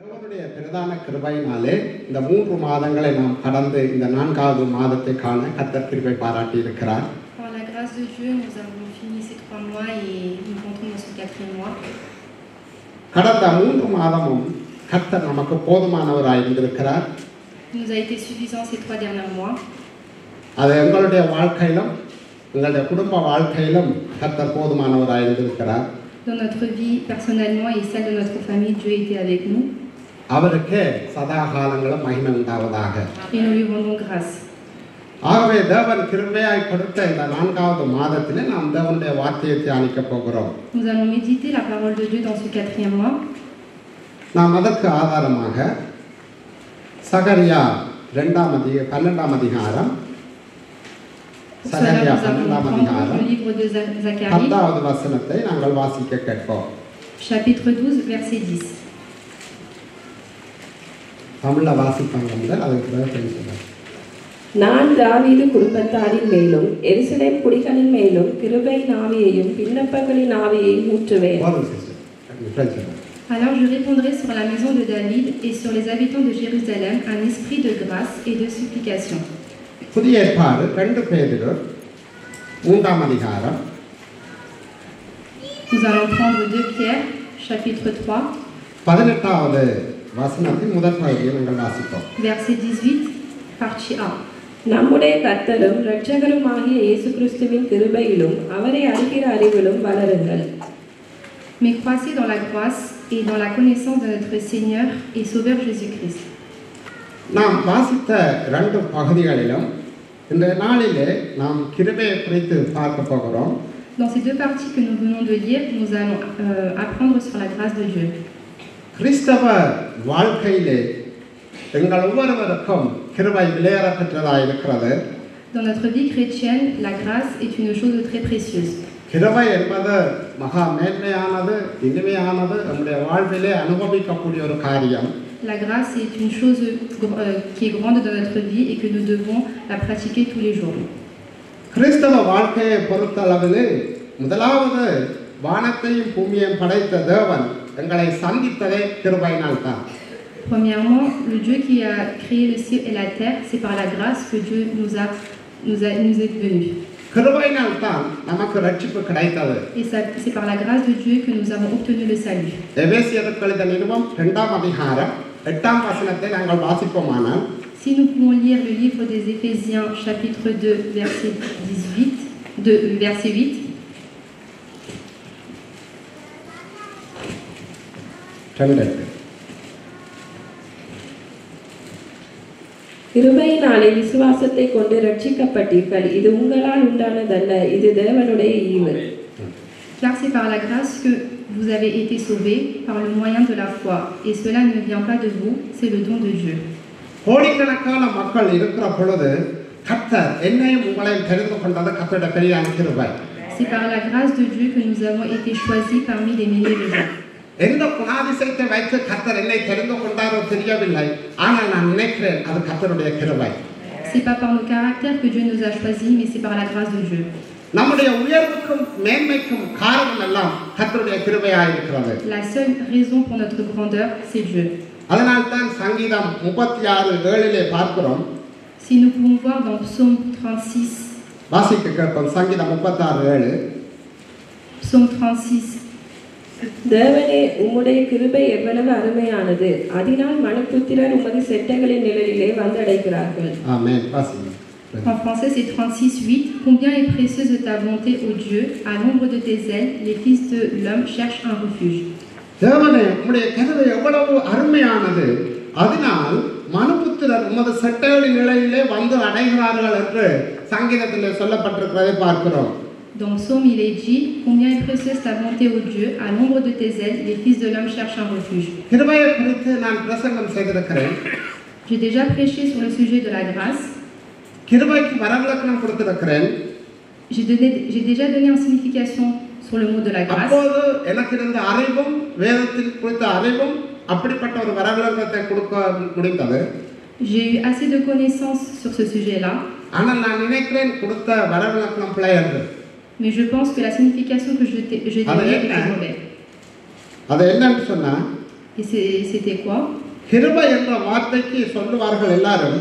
தேவனுடைய பிரதான கிருபையினாலே இந்த 3 மாதங்களை நாம் கடந்து இந்த 4வது மாதத்தை காண கர்த்தர் கிருபை பாராட்டி இருக்கிறார். Par la grâce de Dieu, nous avons fini ces 3 mois et nous rentrons dans ce 4e mois. கடந்த 3 மாதமும் கர்த்தர் நமக்கு போதுமானவராய் இருந்திருக்கிறார். Il nous a été suffisant ces 3 derniers mois. அது எங்களுடைய வாழ்க்கையிலும் எங்களுடைய குடும்ப வாழ்க்கையிலும் கர்த்தர் போதுமானவராய் இருந்திருக்கிறார். Dans notre vie personnellement et celle de notre famille, Dieu était avec nous. அவருக்கு சதா காலங்களும் மகிமை உண்டாவதாக. Et nous lui rendons grâce. ஆகவே தேவன் கிருபையாய் கொடுத்த இந்த 4வது மாதத்திலே நாம் தேவனுடைய வார்த்தையை தியானிக்க போகிறோம். Nous allons méditer la parole de Dieu dans ce 4e mois. நாம் அதற்கு ஆதாரமாக சகரியா 12ஆம் அதிகாரம் Pour cela, nous allons prendre le livre de Zacharie, 10வது வசனத்தை நாங்கள் வாசிக்க கேட்போம். chapitre 12, verset 10. தமிழ்ல வாசிப்பாங்க முதல் அதுக்கு பிறகு பேசுகிறேன். நான் தாவீது குடும்பத்தாரின் மேலும் எருசலேம் குடிகளின் மேலும் கிருபையின் ஆவியையும் விண்ணப்பங்களின் ஆவியையும் ஊற்றுவேன். போதும் sister. Alors je répondrai sur la maison de David et sur les habitants de Jérusalem un esprit de grâce et de supplication. புதிய ஏற்பாடு 2 பேதுரு 3ஆம் அதிகாரம் Nous allons prendre 2 Pierre, chapitre 3, 18வது வசனத்தின் முதல் பகுதியை நாங்கள் வாசிப்போம். verset 18, partie A. நம்முடைய கர்த்தரும் இரட்சகருமாகிய இயேசு கிறிஸ்துவின் கிருபையிலும் அவரை அறிகிற அறிவிலும் வளருங்கள். Mais croissez dans la grâce et dans la connaissance de notre Seigneur et Sauveur Jésus-Christ. நாம் வாசித்த 2 பகுதிகளிலும் இந்த நாளிலே நாம் கிருபையை குறித்து பார்க்க போகிறோம். Dans ces 2 parties que nous venons de lire, nous allons apprendre sur la grâce de Dieu. கிறிஸ்தவ வாழ்க்கையிலே எங்கள் ஒவ்வொருவருக்கும் கிருபை விலையேறப்பெற்றதாக இருக்கிறது. Dans notre vie chrétienne, la grâce est une chose très précieuse. கிருபை என்பது மகா மேன்மையானது, இனிமையானது, நம்முடைய வாழ்விலே அனுபவிக்கக்கூடிய ஒரு காரியம். La grâce est une chose qui est grande dans notre vie et que nous devons la pratiquer tous les jours. கிறிஸ்தவ வாழ்க்கையை பொறுத்தளவில் முதலாவது வானத்தையும் பூமியையும் படைத்த தேவன் எங்களை சந்தித்ததே கிருபையினால் தான். Premièrement, le Dieu qui a créé le ciel et la terre, c'est par la grâce que Dieu nous est venu. கிருபையினால் தான் நமக்கு ரட்சிப்பு கிடைத்தது. Et c'est par la grâce de Dieu que nous avons obtenu le salut. எபேசியருக்கு எழுதின நிருபம் 2ஆம் அதிகாரம் 8ஆம் வசனத்தை நாங்கள் வாசிப்போமானால், Si nous pouvons lire le livre des Éphésiens, chapitre 2, verset 8, கிருபையினாலே விசுவாசத்தை கொண்டு ரட்சிக்கப்பட்டீர்கள். இது உங்களால் உண்டானதல்ல, இது தேவனுடைய ஈவு. Car c'est par la grâce que vous avez été sauvés par le moyen de la foi, et cela ne vient pas de vous, c'est le don de Dieu. கோடிக்கணக்கான மக்கள் இருக்கிற பொழுது கர்த்தர் என்னையும் உங்களையும் தெரிந்து கொண்டது கர்த்தருடைய பெரிய கிருபை. C'est par la grâce de Dieu que nous avons été choisis parmi les milliers de gens. எந்த குணாதிசயத்தை வைத்து கர்த்தர் என்னை தெரிந்து கொண்டாரோ தெரியவில்லை, ஆனால் நான் நினைக்கிறேன் அது கர்த்தருடைய கிருபை. C'est pas par nos caractères que Dieu nous a choisis, mais c'est par la grâce de Dieu. நம்முடைய உயர்வுக்கும் மேன்மைக்கும் காரணம் எல்லாம் கர்த்தருடைய கிருபையாக இருக்கிறது. La seule raison pour notre grandeur, c'est Dieu. அதனால் தான் சங்கீதம் 36:7 பார்க்கிறோம். Si nous pouvons voir dans Psaume 36, வாசிக்க கேட்போம். சங்கீதம் 36:7. Psaume 36, தேவனே, உம்முடைய கிருபை எவ்வளவு அருமையானது, அதனால் மனுபுத்திரர் உமது செட்டைகளின் நிழலிலே வந்தடைகிறார்கள். ஆமென். வாசிங்க. en français c'est 36:8. Combien est précieuse ta bonté, ô Dieu, à l'ombre de tes ailes, les fils de l'homme cherchent un refuge. தேவனே, உம்முடைய கிருபை எவ்வளவு அருமையானது, அதனால் மனுபுத்திரர் உமது செட்டைகளின் நிழலிலே வந்து அடைகிறார்கள் என்று சங்கீதத்திலே சொல்லப்பட்டிருக்கிறதை பார்க்கிறோம். Dans le psaume, il est dit: Combien est précieuse ta bonté, ô Dieu, à l'ombre de tes ailes, les fils de l'homme cherchent un refuge. கிருபையை குறித்து நான் பிரசங்கம் செய்திருக்கிறேன். J'ai déjà prêché sur le sujet de la grâce. கிருபைக்கு வரவிலக்கணம் கொடுத்திருக்கிறேன். J'ai déjà donné une signification sur le mot de la grâce. அப்போது எனக்கு இருந்த அறிவும் வேதத்தில் குறித்த அறிவும் அப்படிப்பட்ட ஒரு வரவிலக்கணத்தை கொடுக்க முடிந்தது. J'ai eu assez de connaissances sur ce sujet-là. ஆனால் நான் நினைக்கிறேன் கொடுத்த வரவிலக்கணம் பிழை என்று. Mais je pense que la signification que je t'ai donnée était mauvaise. அது என்னன்னு சொன்னா Et c'était quoi? கிருபை என்ற வார்த்தைக்கு சொல்லுவார்கள் எல்லாரும்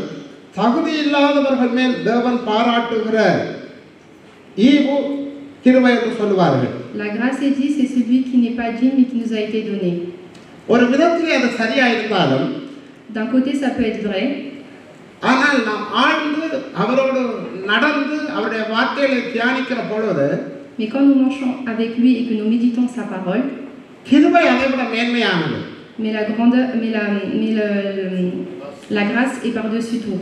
தகுதி இல்லாதவர்கள் மேல் தேவன் பாராட்டுகிற ஈவு கிருபை என்று சொல்லுவார்கள். La grâce est dit, c'est celui qui n'est pas digne mais qui nous a été donné. ஒரு விதத்திலே அது சரியா இருந்தாலும் D'un côté, ça peut être vrai, ஆனால் நாம் ஆழ்ந்து அவரோடு நடந்து அவருடைய வார்த்தைகளை தியானிக்கிற பொழுது mais quand nous marchons avec lui et que nous méditons sa parole, கிருபை அதை விட மேன்மையானது. mais la grandeur, la grâce est par-dessus tout.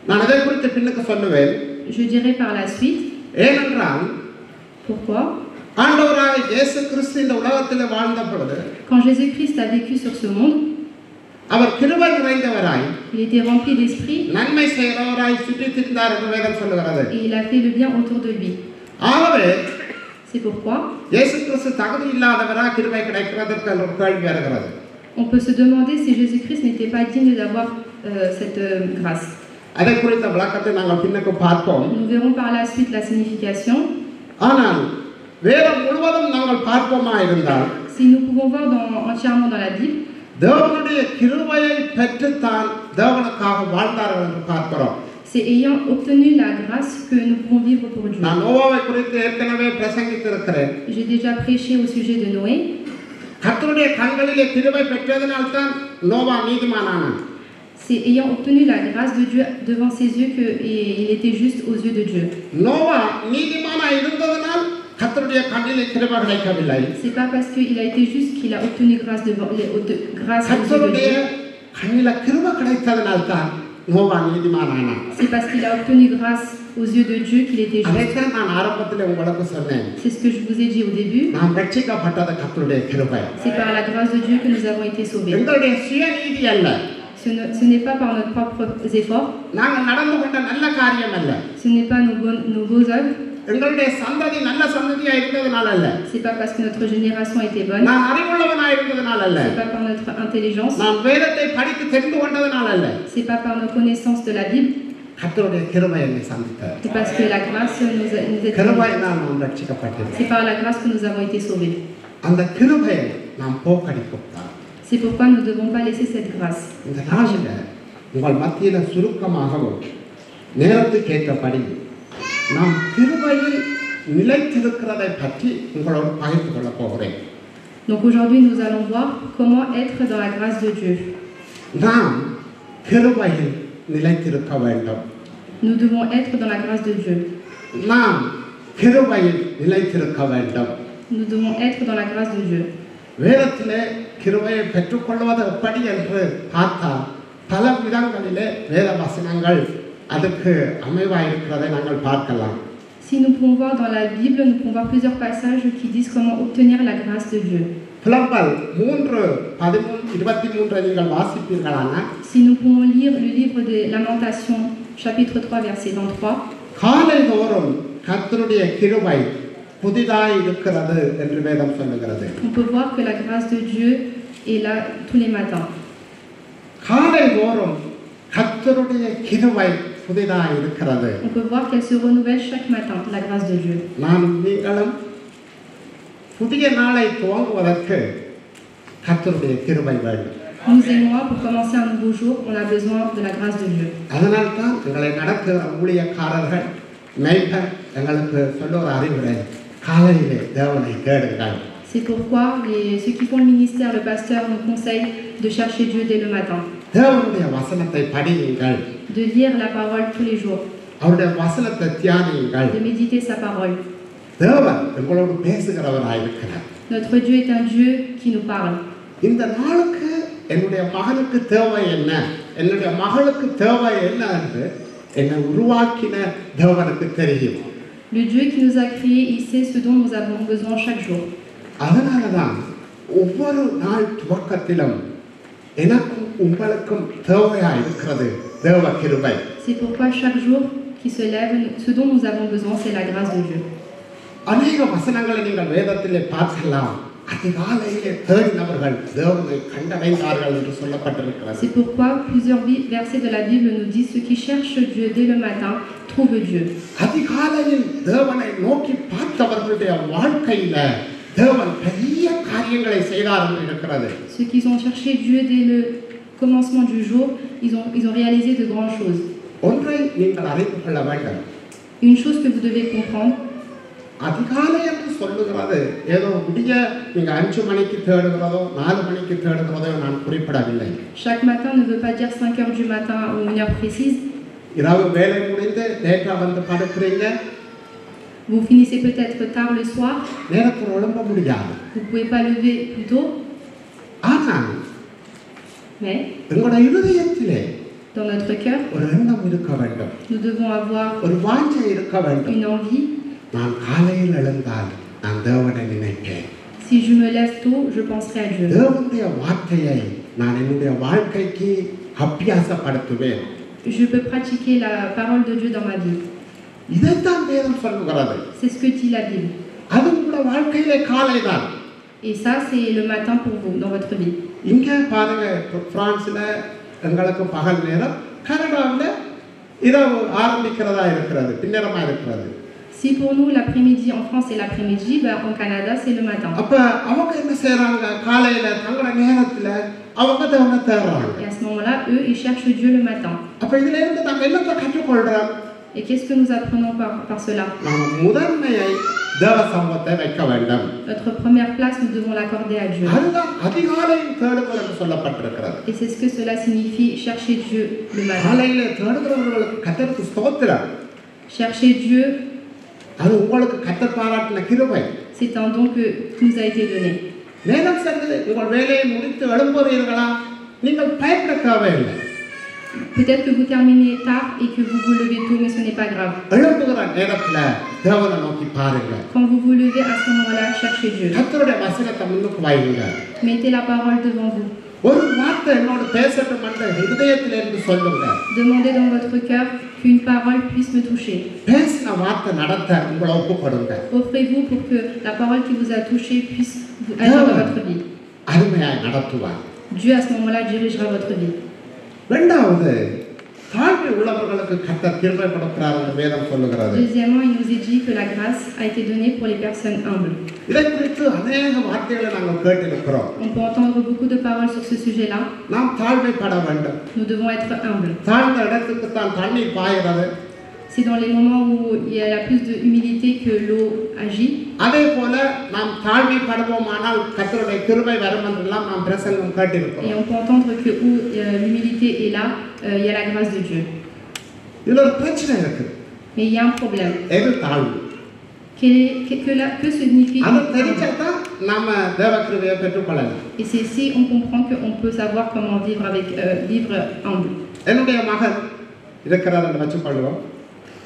நான் இதை குறித்து பின்னுக்கு சொல்லுவேன். Je dirai par la suite. ஏனென்றால் Pourquoi? ஆண்டவராக இயேசு கிறிஸ்து இந்த உலகத்தில் வாழ்ந்த பொழுது Quand Jésus-Christ a vécu sur ce monde, அவர் கிருபை நிறைந்தவராய் il était rempli d'esprit நன்மை செய்கிறவராய் சுற்றி திரிந்தார் என்று வேதம் சொல்லுகிறது. et il a fait le bien autour de lui. ஆகவே C'est pourquoi இயேசு கிறிஸ்து தகுதி இல்லாதவராய் கிருபை கிடைக்கிறதற்கு ஒரு கேள்வி வருகிறது. on peut se demander si Jésus-Christ n'était pas digne d'avoir cette grâce. அதை குறித்த விளக்கத்தை நாங்கள் பின்னுக்கு பார்ப்போம். Nous verrons par la suite la signification. ஆனால் வேதம் முழுவதும் நாங்கள் பார்ப்போமா இருந்தால் Si nous pouvons voir entièrement dans la Bible, தேவனுடைய கிருபையை பெற்றுத்தான் தேவனுக்காக வாழ்ந்தார்கள் என்று பார்க்கிறோம். c'est ayant obtenu la grâce que nous pouvons vivre pour Dieu. நான் நோவாவை குறித்து ஏற்கனவே பிரசங்கித்திருக்கிறேன். J'ai déjà prêché au sujet de Noé. கர்த்தருடைய கண்களிலே கிருபை பெற்றதனால்தான் Noah நீதிமானானான். C'est ayant obtenu la grâce de Dieu devant ses yeux qu'il était juste aux yeux de Dieu. Noah நீதிமானாய் இருந்ததனால் கர்த்தருடைய கண்ணிலே கிருபை கிடைக்கவில்லை. C'est pas parce qu'il a été juste qu'il a obtenu grâce devant grâce aux yeux de கர்த்தருடைய Dieu. கண்ணிலே கிருபை கிடைத்ததனால்தான் Noah நீதிமானானான். C'est parce qu'il a obtenu grâce aux yeux de Dieu qu'il était juste. அதைத்தான் நான் ஆரம்பத்தில் உங்களுக்கு சொன்னேன். C'est ce que je vous ai dit au début. நாம் ரட்சிக்கப்பட்டது கர்த்தருடைய கிருபை. C'est par la grâce de Dieu que nous avons été sauvés. எங்களுடைய சுயநீதி அல்ல. Ce n'est pas par nos propres efforts. நாங்கள் நடந்து கொண்ட நல்ல காரியம் அல்ல. Ce n'est pas nos beaux œuvres. எங்களுடைய சந்ததி நல்ல சந்ததியா இருந்ததனால அல்ல. C'est pas parce que notre génération était bonne. நான் அறிவுள்ளவனாய் இருந்ததனால அல்ல. C'est pas par notre intelligence. நான் வேதத்தை படித்து தெரிந்து கொண்டதனால அல்ல. C'est pas par nos connaissances de la Bible. கர்த்தருடைய கிருபை என்னை சந்தித்தது. C'est parce que la grâce nous est கிருபையினால் நாம் ரட்சிக்கப்பட்டோம். C'est par la grâce que nous avons été sauvés. அந்த கிருபையை நாம் போக்கடிக்கூடாது. C'est pourquoi nous ne devons pas laisser cette grâce. இந்த நாளில் உங்கள் மத்தியில் சுருக்கமாகவும் நேரத்துக்கு ஏற்றபடி நாம் கிருபையில் நிலைத்திருக்கிறதை பற்றி உங்களோடு பகிர்ந்து கொள்ளப் போகிறேன். Donc aujourd'hui nous allons voir comment être dans la grâce de Dieu. நாம் கிருபையில் நிலைத்திருக்க வேண்டும். Nous devons être dans la grâce de Dieu. நாம் கிருபையில் நிலைத்திருக்க வேண்டும். Nous devons être dans la grâce de Dieu. வேதத்திலே கிருபையை பெற்றுக்கொள்வது எப்படி என்று பார்த்தால் பல விதங்களிலே வேத வசனங்கள் அதுக்கு அமைவாயிருக்கிறதை நாங்கள் பார்க்கலாம். Si nous pouvons voir dans la Bible, nous pouvons voir plusieurs passages qui disent comment obtenir la grâce de Dieu. பிலப்பர் 3:23 நீங்கள் வாசிப்பீர்களானால் Si nous pouvons lire le livre des Lamentations, chapitre 3, verset 23, காலைதோறும் கர்த்தருடைய கிருபை புதிதாய் இருக்கிறது என்று வேதம் சொல்லுகிறது. on peut voir que la grâce de Dieu est là tous les matins. காலைதோறும் கர்த்தருடைய கிருபை புதிதாய் இருக்கிறது. On peut voir qu'elle se renouvelle chaque matin, la grâce de Dieu. நான் நீங்களும் புதிய நாளை துவங்குவதற்கு கர்த்தருடைய கிருபை வேண்டும். Nous et moi, pour commencer un nouveau jour, on a besoin de la grâce de Dieu. அதனால்தான் எங்களை நடத்துகிற ஊழியக்காரர்கள் மேய்ப்பர் எங்களுக்கு சொல்லுற அறிவுரை காலையிலே தேவனை தேடுங்கள். C'est pourquoi ceux qui font le ministère, le pasteur, nous conseille de chercher Dieu dès le matin, தேவனுடைய வசனத்தை படியுங்கள். de lire la parole tous les jours, அவருடைய வசனத்தை தியானியுங்கள். de méditer sa parole. தேவன் எங்களோடு பேசுகிறவராயிருக்கிறார். Notre Dieu est un Dieu qui nous parle. இந்த நாளுக்கு என்னுடைய மகனுக்கு தேவை என்ன, என்னுடைய மகளுக்கு தேவை என்ன என்று என்னை உருவாக்கின தேவனுக்கு தெரியும். Le Dieu qui nous a créés, il sait ce dont nous avons besoin chaque jour. அதனாலதான் ஒவ்வொரு நாள் துவக்கத்திலும் எனக்கும் உங்களுக்கும் தேவையா இருக்கிறது தேவ கிருபை. C'est pourquoi chaque jour qui se lève, ce dont nous avons besoin, c'est la grâce de Dieu. அநேக வசனங்களை நீங்கள் வேதத்திலே பார்க்கலாம். அதிகாலையிலே தேடினவர்கள் தேவனை கண்டடைந்தார்கள் என்று சொல்லப்பட்டிருக்கிறது. C'est pourquoi plusieurs versets de la Bible nous disent ceux qui cherchent Dieu dès le matin trouvent Dieu. அதிகாலையில் தேவனை நோக்கி பார்த்தவர்களுடைய வாழ்க்கையில தேவன் பெரிய காரியத்தை காரியங்களை செய்தார் என்று இருக்கிறது. Ceux qui ont cherché Dieu dès le commencement du jour, ils ont réalisé de grandes choses. ஒன்றை நீங்கள் அறிந்து கொள்ள வேண்டும். Une chose que vous devez comprendre, அதிகாலை என்று சொல்லுகிறது ஏதோ விடிய நீங்க 5 மணிக்கு தேடுகிறதோ 4 மணிக்கு தேடுகிறதோ நான் குறிப்பிடவில்லை. chaque matin ne veut pas dire 5 heures du matin ou une heure précise. இரவு வேலை முடிந்து லேட்டா வந்து படுக்கிறீங்க. Vous finissez peut-être tard le soir. நேரத்தில் எழும்ப முடியாது. Vous pouvez pas lever plus tôt. ஆனால் Mais உங்களுடைய இதயத்திலே dans notre cœur, ஒரு எண்ணம் இருக்க வேண்டும். nous devons avoir ஒரு வாஞ்சை இருக்க வேண்டும். une envie. நான் காலையில் எழுந்தால் நான் தேவனை நினைப்பேன். Si je me lève tôt, je penserai à Dieu. தேவனுடைய வார்த்தையை நான் என்னுடைய வாழ்க்கைக்கு அபியாசப்படுத்துவேன். Je peux pratiquer la parole de Dieu dans ma vie. இதைத்தான் வேதம் சொல்லுகிறது. C'est ce que dit la Bible. அது உங்களுடைய வாழ்க்கையிலே காலைதான். Et ça, c'est le matin pour vous, dans votre vie. இங்கே பாருங்க, பிரான்ஸ்ல எங்களுக்கு பகல் நேரம், கனடாவில் இரவு ஆரம்பிக்கிறதா இருக்கிறது, பின்னரமா இருக்கிறது. Si pour nous l'après-midi en France c'est l'après-midi, ben en Canada c'est le matin. அப்ப அவங்க என்ன செய்றாங்க? காலையில தங்களோட நேரத்துல அவங்க தேவனை தேடுறாங்க. Et à ce moment-là, eux, ils cherchent Dieu le matin. அப்ப இதுல இருந்து நாம என்னத்தை கற்றுக்கொள்றோம்? Et qu'est-ce que nous apprenons par cela? நாம முதன்மையை தேவ சமூகத்தை வைக்க வேண்டும். Notre première place, nous devons l'accorder à Dieu. அதுதான் அதிகாலையில் தேடுதல் என்று சொல்லப்பட்டிருக்கிறது. Et c'est ce que cela signifie, chercher Dieu le matin. காலையில தேடுகிறவர்களுக்கு கர்த்தருக்கு ஸ்தோத்திரம். Chercher Dieu, அது உங்களுக்கு கர்த்தர் பாராட்டின கிருபை. c'est un don que nous a été donné. நேரம் சென்று உங்கள் வேலையை முடித்து எழும்புகிறீர்களா? நீங்கள் பயப்பட தேவையில்லை. Peut-être que vous terminez tard et que vous vous levez tôt, mais ce n'est pas grave. எழும்புகிற நேரத்துல தேவனை நோக்கி பாருங்க. Quand vous vous levez à ce moment-là, cherchez Dieu. கர்த்தருடைய வசனத்தை முன்னுக்கு வைங்க. Mettez la parole devant vous. ஒரு வார்த்தை என்னோட பேசட்டும் என்று இதயத்திலிருந்து சொல்லுங்க. Demandez dans votre cœur qu'une parole puisse me toucher. பேசின வார்த்தை நடத்த உங்களை ஒப்புக்கொடுங்க. Offrez-vous pour que la parole qui vous a touché puisse agir dans votre vie. அருமையாய் நடத்துவார். Dieu à ce moment-là dirigera votre vie. இரண்டாவது, தாழ்மை உள்ளவர்களுக்கு கர்த்தர் கிருபை கொடுக்கிறார் என்று வேதம் சொல்லுகிறது. Deuxièmement, il nous est dit que la grâce a été donnée pour les personnes humbles. இதை குறித்து अनेक வார்த்தைகளை நாங்கள் கேட்டிருக்கிறோம். On peut entendre beaucoup de paroles sur ce sujet-là. நாம் தாழ்மைப்பட வேண்டும். Nous devons être humbles. தாழ்ந்த இடத்துக்கு தான் தண்ணீர் பாய்கிறது. C'est dans les moments où il y a plus de humilité que l'eau agit. அதே போல நாம் தாழ்மைப்படுவோமானால் கர்த்தருடைய கிருபை வரும் என்றெல்லாம் நாம் பிரசங்கம் Et கேட்டிருக்கிறோம். on peut entendre que où l'humilité est là, il y a la grâce de Dieu. இதுல ஒரு பிரச்சனை இருக்கு. Mais il y a un problème. எது தாழ்வு? Que signifie அது தெரிஞ்சாதான் நாம தேவ கிருபையை பெற்றுக்கொள்ளலாம். Et c'est ici on comprend qu'on peut savoir comment vivre humble. என்னுடைய மகன் இருக்கிறார் என்று வச்சுக்கொள்வோம்.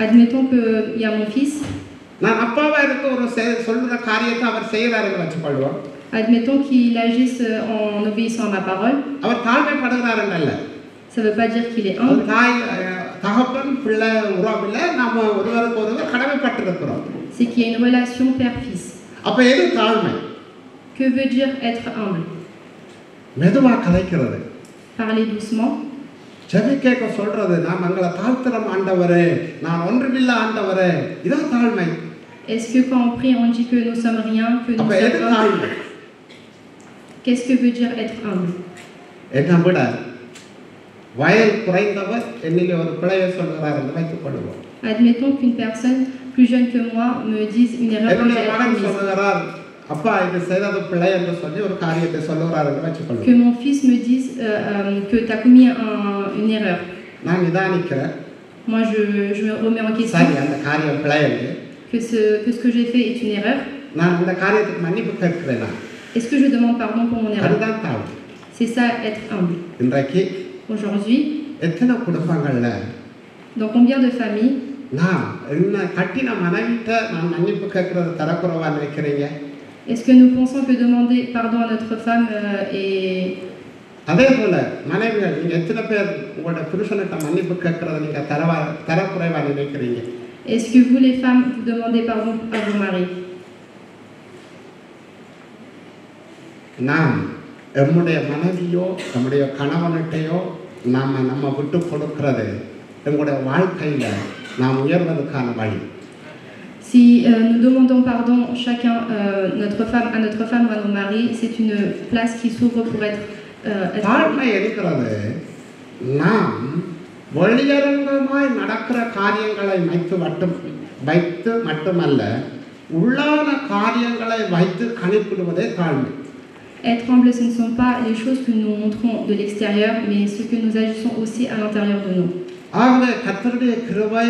Admettons qu'il y a mon fils. நான் அப்பாவா இருக்க ஒரு சொல்ற காரியத்தை அவர் செய்யறார் என்று வச்சுக்கொள்வோம். Admettons qu'il agisse en obéissant à ma parole. அவர் தாழ்மைப்படுகிறார் என்றல்ல. Ça ne veut pas dire qu'il est humble. தாய் தகப்பன் பிள்ளை உறவுல நாம ஒருவருக்கு ஒருவர் கடமைப்பட்டிருக்கிறோம். C'est qu'il y a une relation père-fils. அப்ப எது தாழ்மை? Que veut dire être humble? மெதுவா கதைக்கிறது. Parler doucement. ஜெபிக்க சொல்றது, நான் எங்களை தாழ்த்துறோம் ஆண்டவரே, நான் ஒன்றுமில்ல ஆண்டவரே, இதான் தாழ்மை. Est-ce que quand on prie on dit que nous sommes rien, que nous அப்ப எது sommes தாழ்மை? Qu'est-ce que veut dire être humble? என்ன விட வயல் குறைந்தவர் என்னிலே ஒரு பிழையை சொல்கிறார் என்று வைத்துக் கொள்வோம். Admettons qu'une personne plus jeune que moi me dise une erreur que என்னுடைய j'ai மகன் commise. சொல்லுகிறார், அப்பா இது செய்தது பிழை என்று சொல்லி ஒரு காரியத்தை சொல்லுகிறார் என்று வைத்துக் Que கொள்வோம். mon fils me dise que tu as commis une erreur. நான் நிதானிக்கிறேன். Moi je me remets en question சரி, அந்த காரியம் பிழை என்று. que ce que j'ai fait est une erreur. நான் இந்த காரியத்துக்கு மன்னிப்பு கேட்கிறேன். Est-ce que je demande pardon pour mon erreur? அதுதான் தாழ்மை. C'est ça être humble. இன்றைக்கு Aujourd'hui, எத்தனை குடும்பங்கள்ல dans combien de familles நான் என்ன கட்டின மனைவிட்ட நான் மன்னிப்பு கேட்கறது தரக்குறவா நினைக்கிறீங்க? est-ce que nous pensons que demander pardon à notre femme est... அதே போல மனைவிகள், நீங்க எத்தனை பேர் உங்களோட புருஷனிட்ட மன்னிப்பு கேட்கறத நீங்க தரக்குறைவா நினைக்கிறீங்க? Est-ce que vous les femmes vous demandez pardon à vos maris? நாம் நம்முடைய மனைவியோ நம்முடைய கணவனிட்டையோ நம்ம விட்டு கொடுக்கிறது எங்களுடைய வாழ்க்கையில நாம் உயர்வதற்கான வழி. Si nous demandons pardon chacun, notre femme à notre femme ou à nos maris, c'est une place qui s'ouvre pour être தாழ்மை இருக்கிறது நாம் வெளியரங்கமாய் நடக்கிற காரியங்களை வைத்து மட்டுமல்ல உள்ளான காரியங்களை வைத்து கணிப்பிடுவதே தாழ்மை. Être humble, ce ne sont pas les choses que nous montrons de l'extérieur, mais ce que nous agissons aussi à l'intérieur de nous. ஆகவே கர்த்தருடைய கிருபை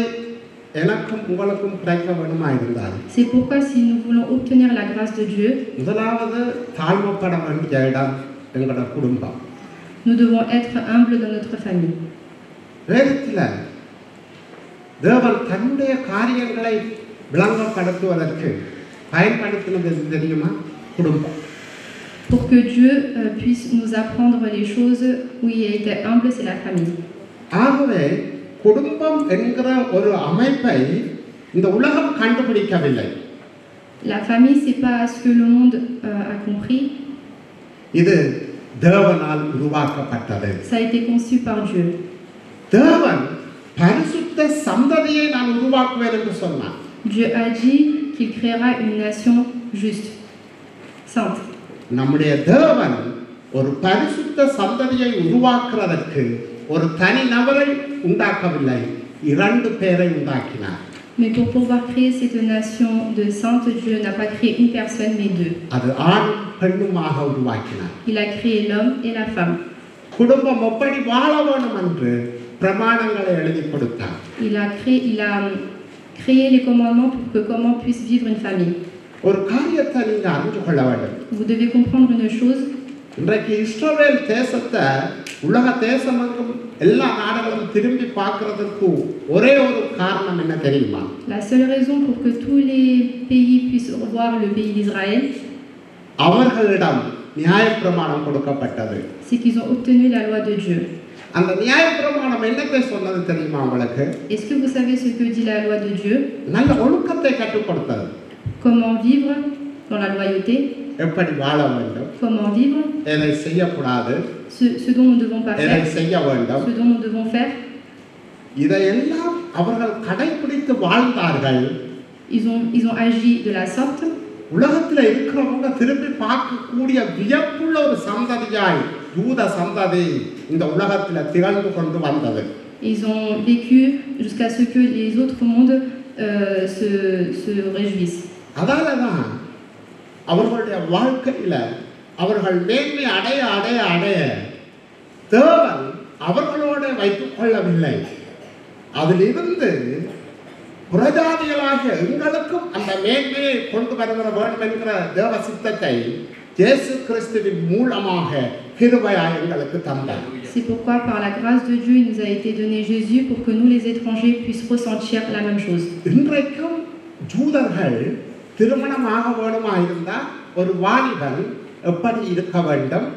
எனக்கும் உங்களுக்கும் கிடைக்க வேண்டுமாயிருந்தால் C'est pourquoi si nous voulons obtenir la grâce de Dieu, முதலாவது தாழ்மைப்பட வேண்டிய இடம் எங்களோட குடும்பம். nous devons être humbles dans notre famille. வேதத்தில் தேவன் தன்னுடைய காரியங்களை விளங்கப்படுத்துவதற்கு பயன்படுத்தினது தெரியுமா? குடும்பம். Pour que Dieu puisse nous apprendre les choses où il était humble, c'est la famille. ஆகவே குடும்பம் என்கிற ஒரு அமைப்பை இந்த உலகம் கண்டுபிடிக்கவில்லை. La famille, c'est pas ce que le monde a compris. இது தேவனால் உருவாக்கப்பட்டது. Ça a été conçu par Dieu. தேவன் பரிசுத்த சந்ததியை நான் உருவாக்குவேன் என்று சொன்னார். Dieu a dit qu'il créera une nation juste, sainte. நம்முடைய தேவன் ஒரு பரிசுத்த சந்ததியை உருவாக்குவதற்கு ஒரு தனி நபரை உண்டாக்கவில்லை, 2 பேரை உண்டாக்கினார். Mais pour pouvoir créer cette nation de saintes, Dieu n'a pas créé une personne mais 2. அது ஆணும் பெண்ணுமாக உருவாக்கினார். Il a créé l'homme et la femme. குடும்பம் எப்படி வாழ வேண்டும் என்று பிரமாணங்களை எழுதி கொடுத்தார். Il a créé les commandements pour que comment puisse vivre une famille. ஒரு காரியத்தை நீங்க அறிந்து கொள்ள வேண்டும். Vous devez comprendre une chose. இன்றைக்கு இஸ்ரவேல் தேசத்தை உலக தேசமெங்கும் எல்லா நாடுகளும் திரும்பி பார்க்கிறதுக்கு ஒரே ஒரு காரணம் என்ன தெரியுமா? La seule raison pour que tous les pays puissent voir le pays d'Israël, அவர்களிடம் நியாயப்பிரமாணம் கொடுக்கப்பட்டது. c'est qu'ils ont obtenu la loi de Dieu. அந்த நியாயப்பிரமாணம் என்னத்தை சொன்னது தெரியுமா உங்களுக்கு? Est-ce que vous savez ce que dit la loi de Dieu? நல்ல ஒழுக்கத்தை கற்றுக் கொடுத்தது. Comment vivre dans la loyauté? எப்படி வாழ வேண்டும்? Comment vivre? எதை செய்யக்கூடாது? Ce dont nous ne devons pas எதை faire, செய்ய வேண்டும்? ce dont nous devons faire. இதையெல்லாம் அவர்கள் கடைபிடித்து வாழ்ந்தார்கள். Ils ont agi de la sorte. உலகத்தில் இருக்கிறவங்க திரும்பி பார்க்கக்கூடிய வியப்புள்ள ஒரு சந்ததியாய் யூத சந்ததி இந்த உலகத்தில் திகழ்ந்து கொண்டு வந்தது. Ils ont vécu jusqu'à ce que les autres mondes se réjouissent. அதாலதான் அவர்களுடைய வாழ்க்கையில அவர்கள் மேன்மை அடைய அடைய அடைய தேவன் அவர்களோட வைத்துக் கொள்ளவில்லை. அதிலிருந்து புறஜாதிகளாகிய எங்களுக்கும் அந்த மேன்மையை கொண்டு வருகிற வேண்டும் என்கிற தேவ சித்தத்தை இயேசு கிறிஸ்துவின் மூலமாக கிருபையாய் எங்களுக்கு தந்தார். C'est pourquoi par la grâce de Dieu il nous a été donné Jésus pour que nous les étrangers puissent ressentir la même chose. இன்றைக்கும் ஜூதர்கள் திருமணமாக வேண்டுமாயிருந்தா ஒரு வாலிபன் எப்படி இருக்க வேண்டும்?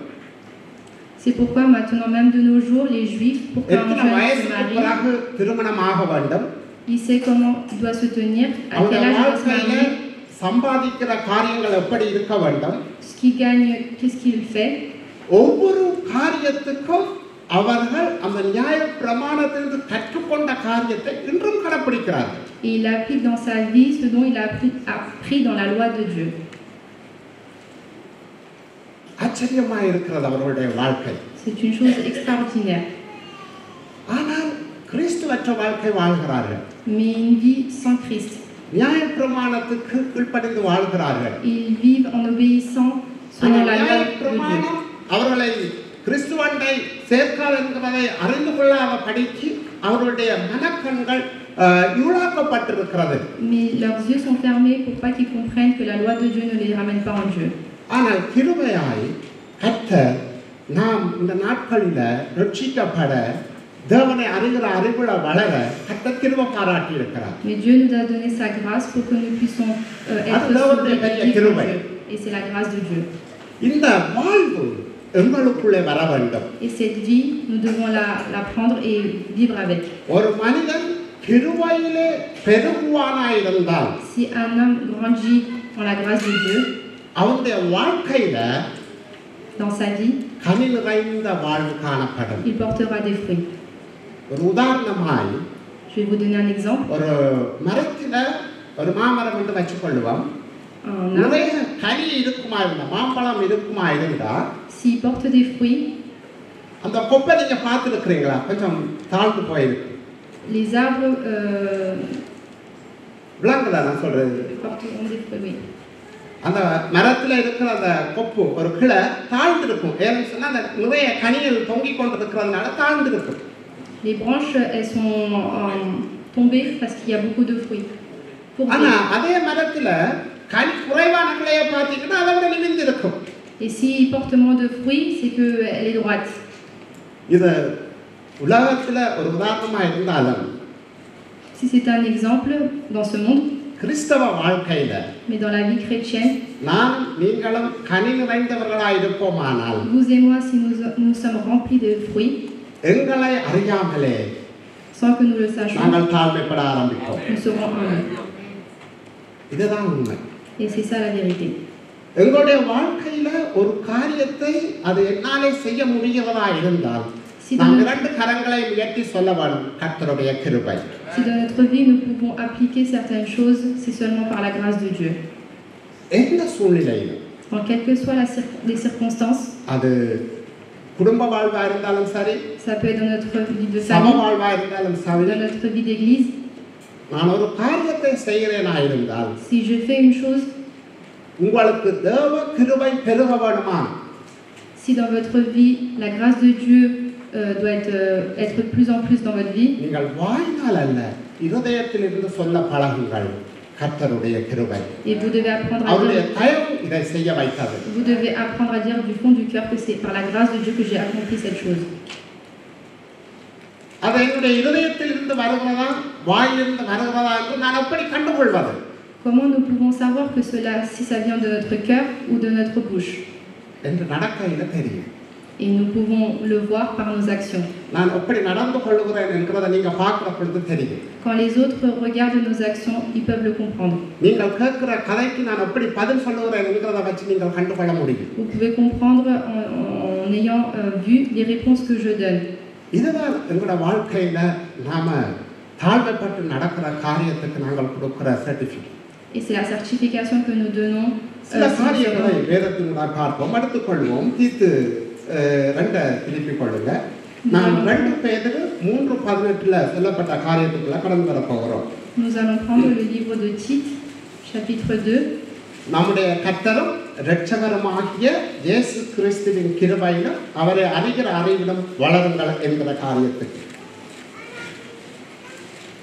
C'est pourquoi maintenant même de nos jours les juifs pour qu'un எத்தனை jeune se வயசுக்கு marie, பிறகு திருமணமாக வேண்டும்? il sait comment il doit se tenir, à quel âge il doit se வாழ்க்கையில marier, சம்பாதிக்கிற காரியங்கள் எப்படி இருக்க வேண்டும்? ce qu'il gagne, qu'est-ce qu'il fait. ஒவ்வொரு காரியத்துக்கும் அவர்கள் அந்த நியாய பிரமாணத்திலிருந்து கற்றுக்கொண்ட காரியத்தை இன்றும் கடைப்பிடிக்கிறார்கள். Et il applique dans sa vie ce dont il a appris dans la loi de Dieu. ஆச்சரியமா இருக்கிறது அவர்களுடைய வாழ்க்கை. C'est une chose extraordinaire. ஆனால் கிறிஸ்துவற்ற வாழ்க்கை வாழ்கிறார்கள். Mais une vie sans Christ. நியாய பிரமாணத்துக்கு கீழ்ப்படிந்து வாழ்கிறார்கள். Ils vivent en obéissant selon la loi de Dieu. அவர்களை கிறிஸ்துவண்டை சேர்க்காது என்பதை அறிந்து கொள்ளாத படிக்கு அவர்களுடைய மனக்கண்கள் இருளாக்கப்பட்டிருக்கிறது. Mais leurs yeux sont fermés pour pas qu'ils comprennent que la loi de Dieu ne les ramène pas en Dieu. ஆனால் கிருபையாய் கர்த்தர் நாம் இந்த நாட்களில் ரட்சிக்கப்பட தேவனை அறிகிற அறிவுல வளர கர்த்தர் கிருபை பாராட்டி இருக்கிறார். Mais Dieu nous a donné sa grâce pour que nous puissions être sauvés et vivre en Dieu. Et c'est la grâce de Dieu. இந்த வாழ்வு எங்களுக்குள்ளே வர வேண்டும். Et cette vie, nous devons la prendre et vivre avec. ஒரு மனிதன் கிருபையிலே பெருகுவானாயிருந்தால், Si un homme grandit dans la grâce de Dieu, அவனுடைய வாழ்க்கையில dans sa vie, கனி நிறைந்த வாழ்வு காணப்படும். il portera des fruits. ஒரு உதாரணமாய் Je vais vous donner un exemple. ஒரு மரத்தில ஒரு மாமரம் என்று வச்சுக்கொள்ளுவோம். Un arbre, நிறைய கனி இருக்குமா இருந்தா, மாம்பழம் இருக்குமா இருந்தா, s'il porte des fruits, அந்த கொப்பை நீங்க பார்த்துருக்கிறீங்களா? கொஞ்சம் தாழ்ந்து போயிருக்கு. les arbres விளங்குதா நான் சொல்றது? porteront des fruits. Oui. அந்த மரத்துல இருக்கிற அந்த கொப்பு ஒரு கிளை தாழ்ந்து இருக்கும். ஏன்னு சொன்னா அந்த நிறைய கனிகள் தொங்கிக் கொண்டிருக்கிறதுனால தாழ்ந்து இருக்கும். Les branches, elles sont tombées parce qu'il y a beaucoup de fruits. ஆனா அதே மரத்துல கனி குறைவான கிளையை பார்த்தீங்கன்னா அதை விட நிமிர்ந்து இருக்கும். Et s'il porte moins de fruits, c'est qu'elle est droite. இது உலகத்துல ஒரு உதாரணமா இருந்தாலும் Si c'est un exemple dans ce monde, கிறிஸ்தவ வாழ்க்கையில mais dans la vie chrétienne, நான் நீங்களும் கனி நிறைந்தவர்களாய் இருப்போமானால் vous et moi, si nous sommes remplis de fruits, எங்களை அறியாமலே sans que nous le sachions, நாங்கள் தாழ்மைப்பட ஆரம்பிப்போம். nous serons humbles. இதுதான் உண்மை. Et c'est ça la vérité. எங்களுடைய வாழ்க்கையில ஒரு காரியத்தை அது என்னாலே செய்ய முடிகிறதா இருந்தால் நாம் இரண்டு கரங்களை உயர்த்தி சொல்ல வேண்டும், கர்த்தருடைய கிருபை. Si dans notre vie nous pouvons appliquer certaines choses, c'est seulement par la grâce de Dieu. எந்த சூழ்நிலையிலும் En quelles que soient les circonstances, அது குடும்ப வாழ்வா இருந்தாலும் சரி, ça peut être dans notre vie de சம famille, வாழ்வா இருந்தாலும் சரி, dans notre vie d'église. நான் ஒரு காரியத்தை செய்கிறேனா இருந்தால் Si je fais une chose, உங்களுக்கு தேவ கிருபை பெருக வேணுமா? si dans votre vie la grâce de Dieu doit être de plus en plus dans votre vie, நீங்கள் வாயினால் அல்ல, இருதயத்தில் இருந்து சொல்ல பழகுங்கள் கர்த்தருடைய கிருபை. et vous devez apprendre à அவருடைய dire, தயவு இதை செய்ய வைத்தது. vous devez apprendre à dire du fond du cœur que c'est par la grâce de Dieu que j'ai accompli cette chose. அது என்னுடைய இருதயத்தில் இருந்து வருகிறதா, வாயிலிருந்து வருகிறதா என்று நான் எப்படி கண்டுகொள்வது? Comment nous pouvons savoir que cela, si ça vient de notre cœur ou de notre bouche? என்று நடக்கையில தெரியும். Et nous pouvons le voir par nos actions. நான் எப்படி நடந்து கொள்ளுகிறேன் என்கிறதை நீங்க பார்க்கிற பொழுது தெரியும். Quand les autres regardent nos actions, ils peuvent le comprendre. நீங்கள் கேட்கிற கதைக்கு நான் எப்படி பதில் சொல்லுகிறேன் என்கிறதை வச்சு நீங்கள் கண்டுகொள்ள முடியும். Vous pouvez comprendre en ayant vu les réponses que je donne. இதுதான் எங்களோட வாழ்க்கையில நாம தாழ்மைப்பட்டு நடக்கிற காரியத்துக்கு நாங்கள் கொடுக்கிற certificate. Et c'est la certification que nous donnons. சில காரியங்களை வேதத்தினால் பார்ப்போம், எடுத்துக்கொள்வோம். தீத்து 2 திருப்பிக் கொள்ளுங்க. நாம் 2 பேதுரு 3:18 சொல்லப்பட்ட காரியத்துக்குள்ள கடந்து வர போகிறோம். Nous allons prendre le livre de Tite, chapitre 2. நம்முடைய கர்த்தரும் இரட்சகருமாகிய இயேசு கிறிஸ்துவின் கிருபையிலும் அவரை அறிகிற அறிவிலும் வளருங்கள் என்கிற காரியத்துக்கு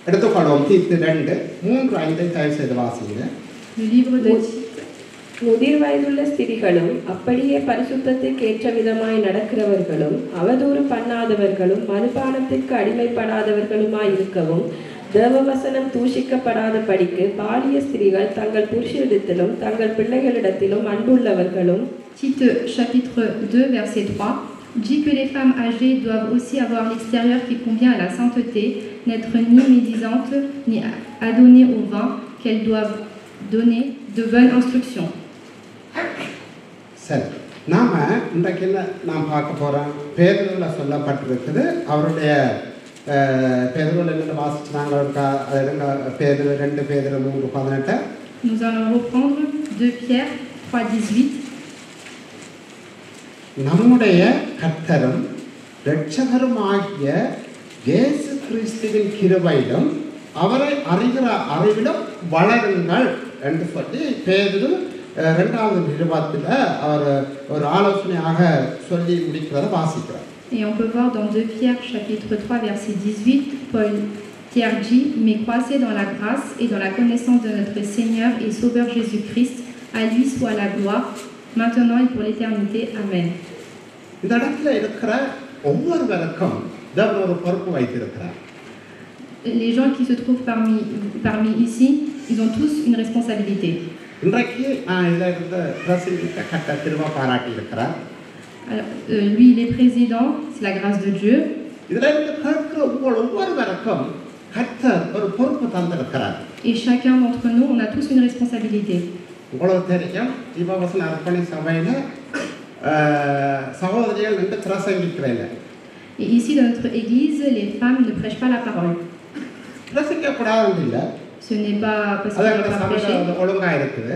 எடுத்துக்கொள்வோம். தீத்து 2:3-5 தயவு செய்து வாசிங்க. Le livre de Tite. முதிர் வயதுள்ள ஸ்திரிகளும் அப்படியே பரிசுத்தத்துக்கு ஏற்ற விதமாய் நடக்கிறவர்களும் அவதூறு பண்ணாதவர்களும் மதுபானத்திற்கு அடிமைப்படாதவர்களுமாய் இருக்கவும் தேவவசனம் தூஷிக்கப்படாத படிக்கு பாலிய ஸ்திரீகள் தங்கள் புருஷரிடத்திலும் தங்கள் பிள்ளைகளிடத்திலும் அன்புள்ளவர்களும். Tite chapitre 2 verset 3 dit que les femmes âgées doivent aussi avoir l'extérieur qui convient à la sainteté, n'être ni médisantes ni adonnées au vin, qu'elles doivent donner de bonnes instructions. சரி, நாம இன்றைக்கு என்ன நாம் பார்க்க போறோம்? பேதுருல சொல்லப்பட்டிருக்குது. அவருடைய பேதுருல என்ன வாசிச்சாங்க? பேதுரு 2 பேதுரு 3:18. Nous allons reprendre 2 Pierre 3:18. நம்முடைய கர்த்தரும் இரட்சகருமாகிய இயேசு கிறிஸ்துவின் கிருபையிலும் அவரை அறிகிற அறிவிலும் வளருங்கள் என்று சொல்லி பேதுரு 2வது நிருபத்தில் அவர் ஒரு ஆலோசனையாக சொல்லி முடிக்கிறத வாசிக்கிறார். Et on peut voir dans 2 Pierre chapitre 3 verset 18, Pierre dit, mais croissez dans la grâce et dans la connaissance de notre Seigneur et Sauveur Jésus-Christ, à lui soit la gloire, maintenant et pour l'éternité. Amen. இந்த இடத்துல இருக்கிற ஒவ்வொருவருக்கும் தேவன் ஒரு பொறுப்பு வைத்திருக்கிறார். Les gens qui se trouvent parmi ici, ils ont tous une responsabilité. இன்றைக்கு நான் இதில் இருந்த பிரசித்த கட்ட திரும்ப பாராட்டி இருக்கிறார். Alors, lui, il est président, c'est la grâce de Dieu. இதில் இருந்து கேட்கிற ஒவ்வொருவருக்கும் கர்த்தர் ஒரு பொறுப்பு தந்திருக்கிறார். Et chacun d'entre nous, on a tous une responsabilité. உங்களுக்கு தெரியும், ஜீவவசன அர்ப்பணி சபையில் சகோதரிகள் நின்று பிரசங்கிக்கிறேன். Et ici, dans notre église, les femmes ne prêchent pas la parole. பிரசங்கக்கூடாதுன்னு இல்லை, Ce n'est pas parce அது qu'il எங்களோட n'a pas சபையில prêché, ஒழுங்கா இருக்குது.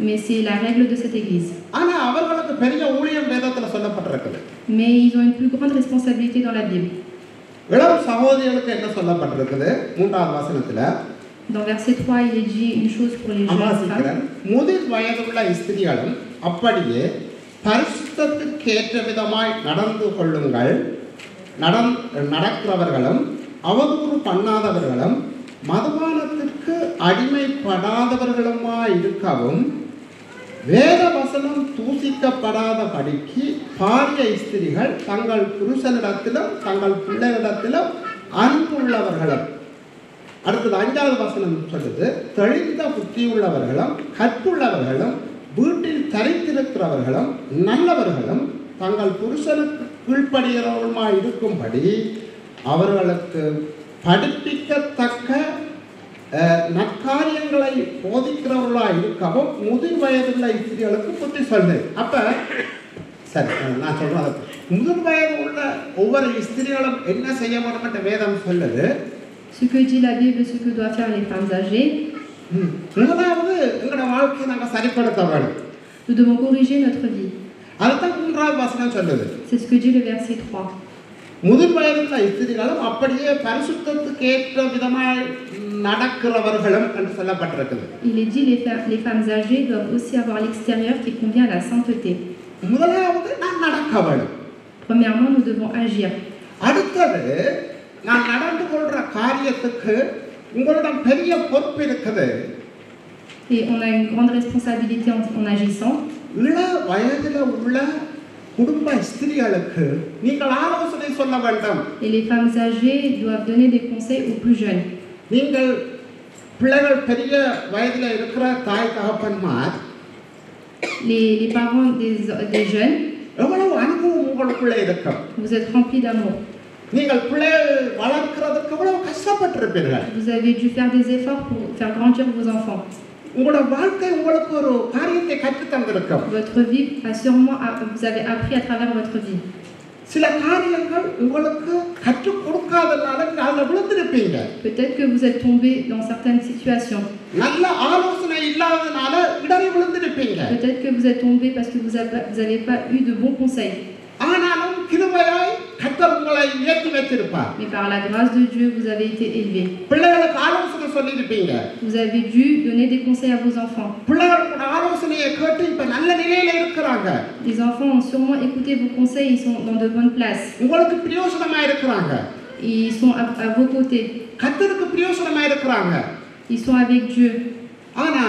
mais c'est la règle de cette église. ஆனா அவர்களுக்கு பெரிய ஊழியம் வேதத்துல சொல்லப்பட்டிருக்குது. Mais ils ont une plus grande responsabilité dans la Bible. இளம் சகோதரிகளுக்கு என்ன சொல்லப்பட்டிருக்குது? 3ஆவது வசனத்துல Dans verset 3, il est dit une chose pour les jeunes வாசிக்கிறேன். femmes. முதிர் வயதுள்ள ஸ்திரீகளும் அப்படியே பரிசுத்தத்துக்கேற்ற விதமாய் நடந்து கொள்ளுங்கள். நடக்கிறவர்களும் அவதூறு பண்ணாதவர்களும் மதுபானத்திற்கு அடிமைப்படாதவர்களுமாய் இருக்கவும் வேத வசனம் தூசிக்கப்படாத படிக்கு பாரிய ஸ்திரீகள் தங்கள் புருஷனிடத்திலும் தங்கள் பிள்ளைகளிடத்திலும் அன்புள்ளவர்களும். அடுத்தது 5வது வசனம் சொல்லுது, தெளிந்த புத்தியுள்ளவர்களும் கற்புள்ளவர்களும் வீட்டில் தரித்திருக்கிறவர்களும் நல்லவர்களும் தங்கள் புருஷனுக்கு கீழ்ப்படுகிறவர்களுமாய் இருக்கும்படி அவர்களுக்கு படிப்பிக்கத்தக்க நற்காரியங்களை போதிக்கிறவர்களாக இருக்கவும் முதிர் வயதுள்ள ஸ்திரீகளுக்கு புத்தி சொல்லு. அப்ப சரி, நான் சொல்றேன். முதிர் வயது உள்ள ஒவ்வொரு ஸ்திரீகளும் என்ன செய்ய வேண்டும் என்ற வேதம் சொல்லுது. Ce que dit la Bible, ce que doivent faire les femmes âgées. முதலாவது எங்களோட வாழ்க்கையை நாங்கள் சரிப்படுத்த வேண்டும். Nous devons corriger notre vie. அதுதான் 3வது வசனம் சொல்லுது. C'est ce que dit le verset 3. முதிர் வயதுள்ள ஸ்திரீகளும் அப்படியே பரிசுத்தத்துக்கு ஏற்ற விதமாய் நடக்கிறவர்களும் என்று சொல்லப்பட்டிருக்குது. Il est dit les femmes âgées doivent aussi avoir l'extérieur qui convient à la sainteté. முதலாவது நான் நடக்க வேண்டும். Premièrement, nous devons agir. அடுத்தது நான் நடந்து கொள்ற காரியத்துக்கு உங்களிடம் பெரிய பொறுப்பு இருக்குது. Et on a une grande responsabilité en agissant. இள வயதில் உள்ள குடும்ப ஸ்திரீகளுக்கு நீங்கள் ஆலோசனை சொல்ல வேண்டும். Et les femmes âgées doivent donner des conseils aux plus jeunes. நீங்கள் பிள்ளைகள் பெரிய வயதில் இருக்கிற தாய் தகப்பன்மார் Les parents des jeunes, எவ்வளவு அனுபவம் உங்களுக்குள்ளே இருக்கும். vous êtes remplis d'amour. நீங்கள் பிள்ளைகள் வளர்க்கிறதுக்கு எவ்வளவு கஷ்டப்பட்டிருப்பீர்கள். Vous avez dû faire des efforts pour faire grandir vos enfants. உங்களோட வாழ்க்கை உங்களுக்கு ஒரு காரியத்தை கற்றுத் தந்திருக்கும். Votre vie a sûrement, vous avez appris à travers votre vie. சில காரியங்கள் உங்களுக்கு கற்றுக் கொடுக்காதனால நீங்க அதுல விழுந்திருப்பீங்க. Peut-être que vous êtes tombé dans certaines situations. நல்ல ஆலோசனை இல்லாதனால இடறி விழுந்திருப்பீங்க. Peut-être que vous êtes tombé parce que vous n'avez pas eu de bons conseils. ஆனாலும் கிருபையாய் கர்த்தர் உங்களை உயர்த்தி வைத்திருப்பார். Mais par la grâce de Dieu, vous avez été élevés. பிள்ளைகளுக்கு ஆலோசனை சொல்லிருப்பீங்க. Vous avez dû donner des conseils à vos enfants. பிள்ளைகளோட ஆலோசனையை கேட்டு இப்ப நல்ல நிலையில இருக்கிறாங்க. Les enfants ont sûrement écouté vos conseils, ils sont dans de bonnes places. உங்களுக்கு பிரயோஜனமா இருக்கிறாங்க. Ils sont à vos côtés. கர்த்தருக்கு பிரயோஜனமா இருக்கிறாங்க. Ils sont avec Dieu. ஆனா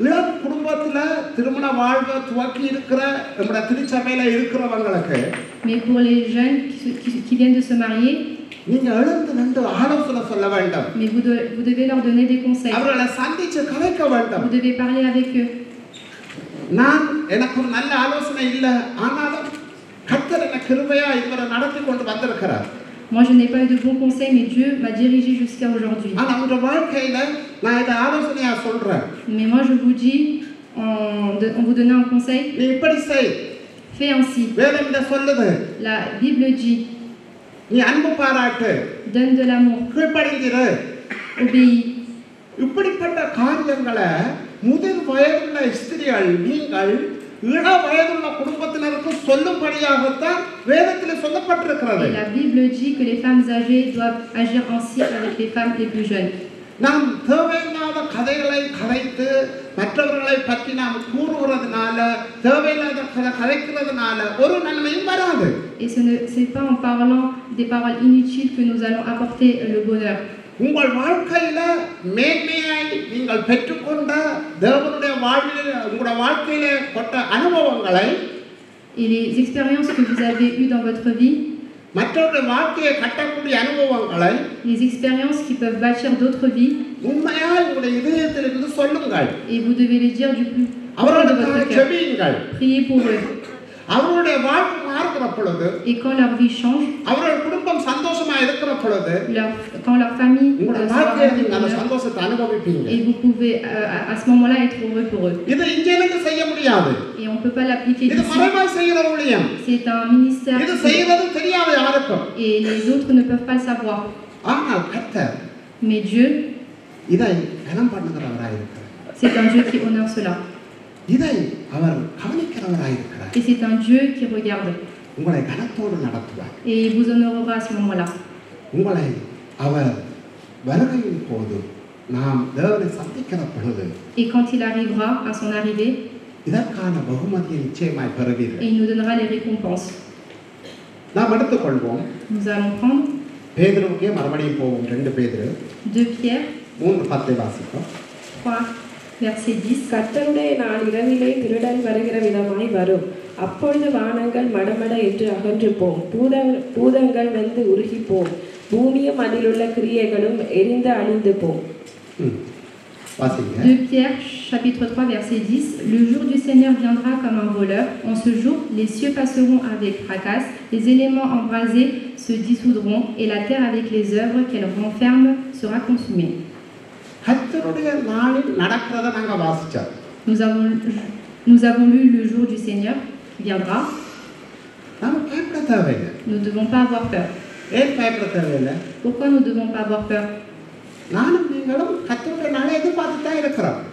இளம் குடும்பத்துல திருமண வாழ்வை துவக்கி இருக்கிற நம்முடைய திருச்சபையில இருக்கிறவங்களுக்கு Mais pour les jeunes qui viennent de se marier, நீங்க எழுந்து நின்று ஆலோசனை சொல்ல வேண்டும். mais vous devez leur donner des conseils. அவர்களை சந்திச்சு கதைக்க வேண்டும். Vous devez parler avec eux. நான் எனக்கு ஒரு நல்ல ஆலோசனை இல்லை, ஆனாலும் கர்த்தர் என்ன கிருபையா இதுவரை நடத்தி கொண்டு வந்திருக்கிறார். Moi, je n'ai pas eu de bons conseils, mais Dieu m'a dirigé jusqu'à aujourd'hui. ஆனா உங்க வாழ்க்கையில நான் இதை ஆலோசனையா சொல்றேன். Mais moi, je vous dis, en vous donnant un conseil, நீ இப்படி செய். fais ainsi. வேதம் இதை சொல்லுது. La Bible dit, நீ அன்பு பாராட்டு. donne de l'amour, கீழ்ப்படிந்திரு. obéis. இப்படிப்பட்ட காரியங்களை முதிர் வயதுள்ள ஸ்திரீகள் நீங்கள் இள வயதுள்ள குடும்பத்தினருக்கு சொல்லும்படியாகத்தான் வேதத்தில் சொல்லப்பட்டிருக்கிறது. Et la Bible dit que les femmes âgées doivent agir ainsi avec les femmes les plus jeunes. நாம் தேவையில்லாத கதைகளை கதைத்து மற்றவர்களை பற்றி நாம் கூறுகிறதுனால தேவையில்லாத கதைக்கிறதுனால ஒரு நன்மையும் வராது. Et ce n'est pas en parlant des paroles inutiles que nous allons apporter le bonheur. உங்கள் வாழ்க்கையில மேன்மையாய் நீங்கள் பெற்றுக்கொண்ட தேவனுடைய வாழ்வில் உங்களுடைய வாழ்க்கையில கொண்ட அனுபவங்களை Et les expériences que vous avez eues dans votre vie, மற்றவருடைய வாழ்க்கையை கட்டக்கூடிய அனுபவங்களை les expériences qui peuvent bâtir d'autres vies, உண்மையாய் உங்களுடைய இதயத்திலிருந்து சொல்லுங்கள். et vous devez les dire du plus profond de அவர்களுக்காக votre cœur. ஜெபியுங்கள். Priez pour eux. அவருடைய வாழ்க்கை மாறுகிற பொழுது Et quand leur vie change, அவர்கள் குடும்பம் சந்தோஷமா இருக்கிற பொழுது quand leur famille உங்களுடைய sera வாழ்க்கையை remplie de நீங்க அந்த bonheur, சந்தோஷத்தை அனுபவிப்பீங்க. et vous pouvez à ce moment-là être heureux pour eux. இது இங்கிருந்து செய்ய முடியாது. Et on ne peut pas l'appliquer இது d'ici. மறைவாய் செய்கிற ஊழியம். C'est un ministère இது செய்யறது தெரியாத யாருக்கும். et les autres ne peuvent pas le savoir. ஆனால் கர்த்தர் Mais Dieu, இதை கனம் பண்ணுகிறவராயிருக்கிறார். C'est un Dieu qui honore cela. இதை அவர் கவனிக்கிறவராயிருக்கிறார். Et c'est un Dieu qui regarde. உங்களை கனத்தோடு நடத்துவார். Et il vous honorera à ce moment-là. உங்களை அவர் வருகையின் போது நாம் தேவனை சந்திக்கிற பொழுது Et quand il arrivera à son arrivée, இதற்கான பகுமதியை நிச்சயமாய் பெறுவீர்கள். et il nous donnera les récompenses. நாம் எடுத்துக்கொள்வோம். Nous allons prendre பேதுருவுக்கே மறுபடியும் போவோம். 2 பேதுரு 2 Pierre 3:10 வாசிப்போம். 3, verset 10. கர்த்தருடைய நாள் இரவிலே திருடன் வருகிற விதமாய் வரும். அப்பொழுது வானங்கள் மடமட என்று அகன்று போம், பூதங்கள் வந்து உருகி போம், பூமியும் அதிலுள்ள கிரியைகளும் எரிந்து அழிந்து போம். 2 Pierre, chapitre 3, verset 10. Le jour du Seigneur viendra comme un voleur. En ce jour, les cieux passeront avec fracas, les éléments embrasés se dissoudront, et la terre avec les œuvres qu'elle renferme sera consumée. Nous avons lu le jour du Seigneur qui viendra. Nous ne devons pas avoir peur. Pourquoi nous ne devons pas avoir peur?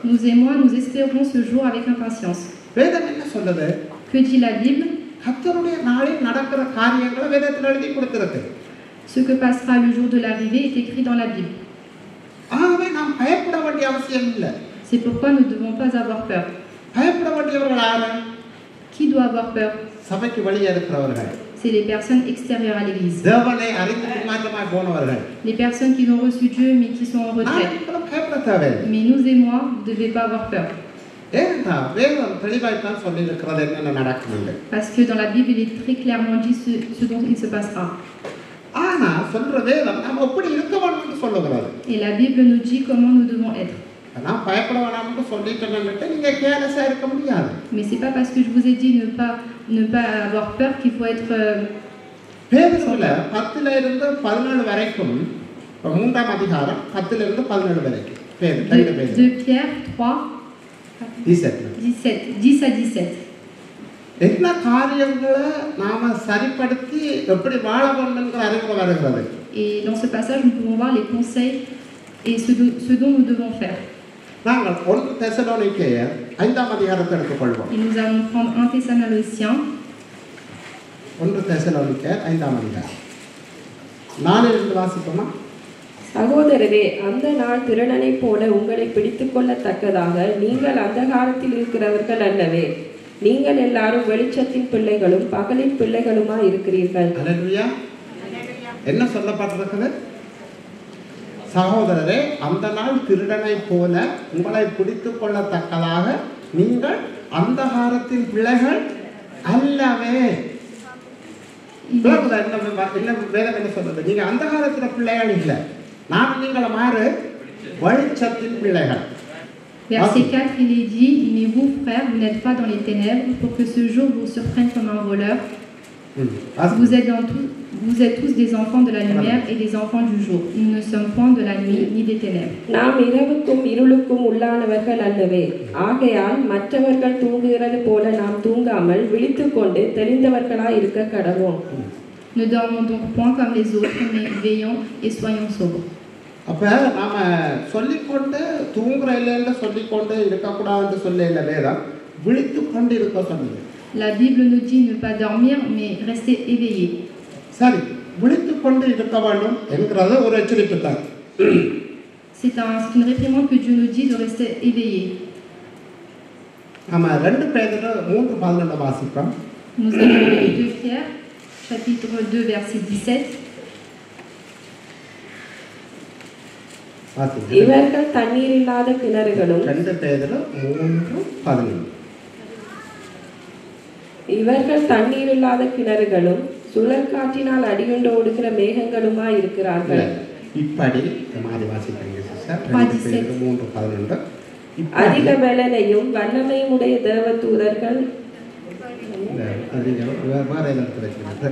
Nous et moi, nous espérons ce jour avec impatience. Que dit la Bible? Ce que passera le jour de l'arrivée est écrit dans la Bible. C'est pourquoi nous ne devons pas avoir peur. Qui doit avoir peur? C'est les personnes extérieures à l'église. Les personnes qui ont reçu Dieu mais qui sont en retrait. Mais nous et moi, vous ne devez pas avoir peur. Parce que dans la Bible, il est très clairement dit ce dont il se passera. Et la Bible nous dit comment nous devons être. Mais c'est pas parce que je vous ai dit ne pas avoir peur qu'il faut être 2 Pierre 3 10 à 17. என்ன காரியங்களை நாம சரிப்படுத்தி எப்படி வாழ வேண்டும்ங்கற அறிவு வருகிறது. Et dans ce passage nous pouvons voir les conseils et ce dont nous devons faire. நாங்கள் 1 தெசலோனிக்கேயர் 5ஆம் அதிகாரத்தை எடுத்துக்கொள்வோம். Et nous allons prendre 1 Thessaloniciens 1 தெசலோனிக்கேயர் 5ஆம் அதிகாரம் 4 இருந்து வாசிப்போமா? சகோதரரே, அந்த நாள் திருடனைப் போல உங்களை பிடித்துக் கொள்ளத்தக்கதாக நீங்கள் அந்தகாரத்தில் இருக்கிறவர்கள் அல்லவே. நீங்கள் எல்லாரும் வெளிச்சத்தின் பிள்ளைகளும் பகலின் பிள்ளைகளுமாய் இருக்கிறீர்கள். அல்லேலூயா. என்ன சொல்லப்பட்டிருக்கிறது? சகோதரரே, அந்த நாள் திருடனை போல உங்களை பிடித்துக் கொள்ளத்தக்கதாக நீங்கள் அந்தகாரத்தின் பிள்ளைகள் அல்லவே. வேதம் என்ன சொல்றது? நீங்க அந்தகாரத்தின் பிள்ளைகள் இல்லை, நான் நீங்கள மாறு வெளிச்சத்தின் பிள்ளைகள். Verset 4, il est dit, mais vous, frères, vous n'êtes pas dans les ténèbres pour que ce jour vous surprenne comme un voleur. Vous êtes tous des enfants de la lumière et des enfants du jour. Nous ne sommes point de la nuit ni des ténèbres. நாம் இரவுக்கும் இருளுக்கும் உள்ளானவர்கள் அல்லவே. ஆகையால் மற்றவர்கள் தூங்குகிறது போல நாம் தூங்காமல் விழித்துக்கொண்டு தெளிந்தவர்களாய் இருக்க கடவோம். Ne dormons donc point comme les autres, mais veillons et soyons sobres. அப்ப நாம சொல்லிக்கொண்டு தூங்குற இல்லைன்னு சொல்லிக்கொண்டு இருக்கக்கூடாதுன்னு சொல்லல வேதம், விழித்துக்கொண்டு இருக்க சொன்னது. La Bible nous dit ne pas dormir mais rester éveillé. சரி, விழித்துக்கொண்டு இருக்க வேண்டும் என்கிறது ஒரு எச்சரிப்பு தான். C'est une réprimande que Dieu nous dit de rester éveillé. நாம 2 பேதுரு 3:14 வாசிப்போம். Nous allons lire 2 Pierre chapitre 2 verset 17. இவர்கள் தண்ணீர் இல்லாத கிணறுகளும் 2 பேதுரு 3:14. இவர்கள் தண்ணீர் இல்லாத கிணறுகளும் சுழற்காற்றினால் அடியுண்டு ஓடுகிற மேகங்களுமாய் இருக்கிறார்கள். இப்படி மாதிரி வாசிக்கிறீங்க சிஸ்டர். 3:11. அதிக பலனையும் வல்லமையும் உடைய தேவதூதர்கள்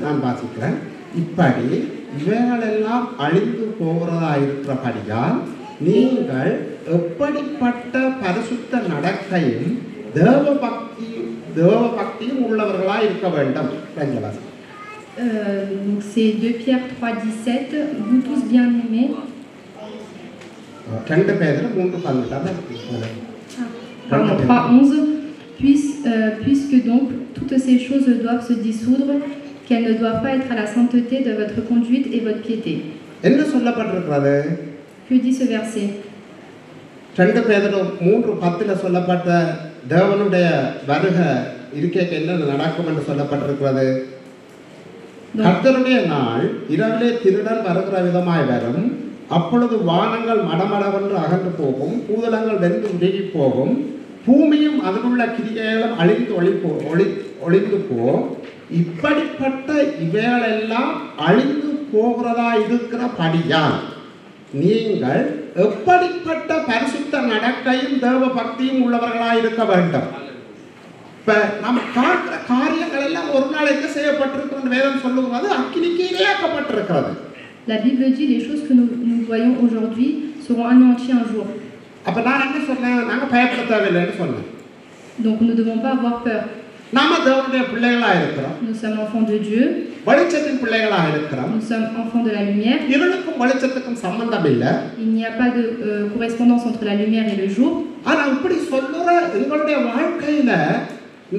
நான் வாசிக்கிறேன். இப்படி இவைகளெல்லாம் அழிந்து போகிறதா இருக்கிறபடியால் நீங்கள் எப்படிப்பட்ட பரிசுத்த நடக்கையும் தேவ பக்தியும் உள்ளவர்களாக இருக்க வேண்டும். C'est 2 Pierre 3:17. Vous tous bien-aimés, 2 பேதுரு 3:18 அதான் Pardon, 3:11. Puisque donc toutes ces choses doivent se dissoudre, qu'elles ne doivent pas être à la sainteté de votre conduite et votre piété. என்ன சொல்லப்பட்டிருக்கிறது? Que dit ce verset? 2 பேதுரு 3:10 சொல்லப்பட்ட தேவனுடைய வருகை இருக்கைக்கு என்ன நடக்கும் என்று சொல்லப்பட்டிருக்கிறது. கர்த்தருடைய நாள் இரவிலே திருடன் வருகிற விதமாய் வரும். அப்பொழுது வானங்கள் மடமடவென்று அகன்று போகும், பூதலங்கள் வெந்து உருகி போகும், பூமியும் அதிலுள்ள கிரியைகளும் அழிந்து ஒளிந்து போகும். இப்படிப்பட்ட இவைகளெல்லாம் அழிந்து போகிறதா இருக்கிறபடியால் நீங்கள் எப்படிப்பட்ட பரிசுத்த நடக்கையும் தேவ பக்தியும் உள்ளவர்களாக இருக்க வேண்டும். இப்ப நம்ம பார்க்கிற காரியங்கள் எல்லாம் ஒரு நாள் என்ன செய்யப்பட்டிருக்கிறது வேதம் சொல்லுவது அக்கினிக்கு இரையாக்கப்பட்டிருக்கிறது. La Bible dit les choses que nous voyons aujourd'hui seront anéanties un jour. அப்ப நான் என்ன சொன்னேன்? நாங்க பயப்பட தேவையில்லைன்னு சொன்னேன். Donc nous ne devons pas avoir peur. நாம தேவனுடைய பிள்ளைகளா இருக்கிறோம். Nous sommes enfants de Dieu. வெளிச்சத்தின் பிள்ளைகளா இருக்கிறோம். Nous sommes enfants de la lumière. இருளுக்கும் வெளிச்சத்துக்கும் சம்பந்தம் இல்ல. Il n'y a pas de correspondance entre la lumière et le jour. ஆனா இப்படி சொல்லுற எங்களுடைய வாழ்க்கையில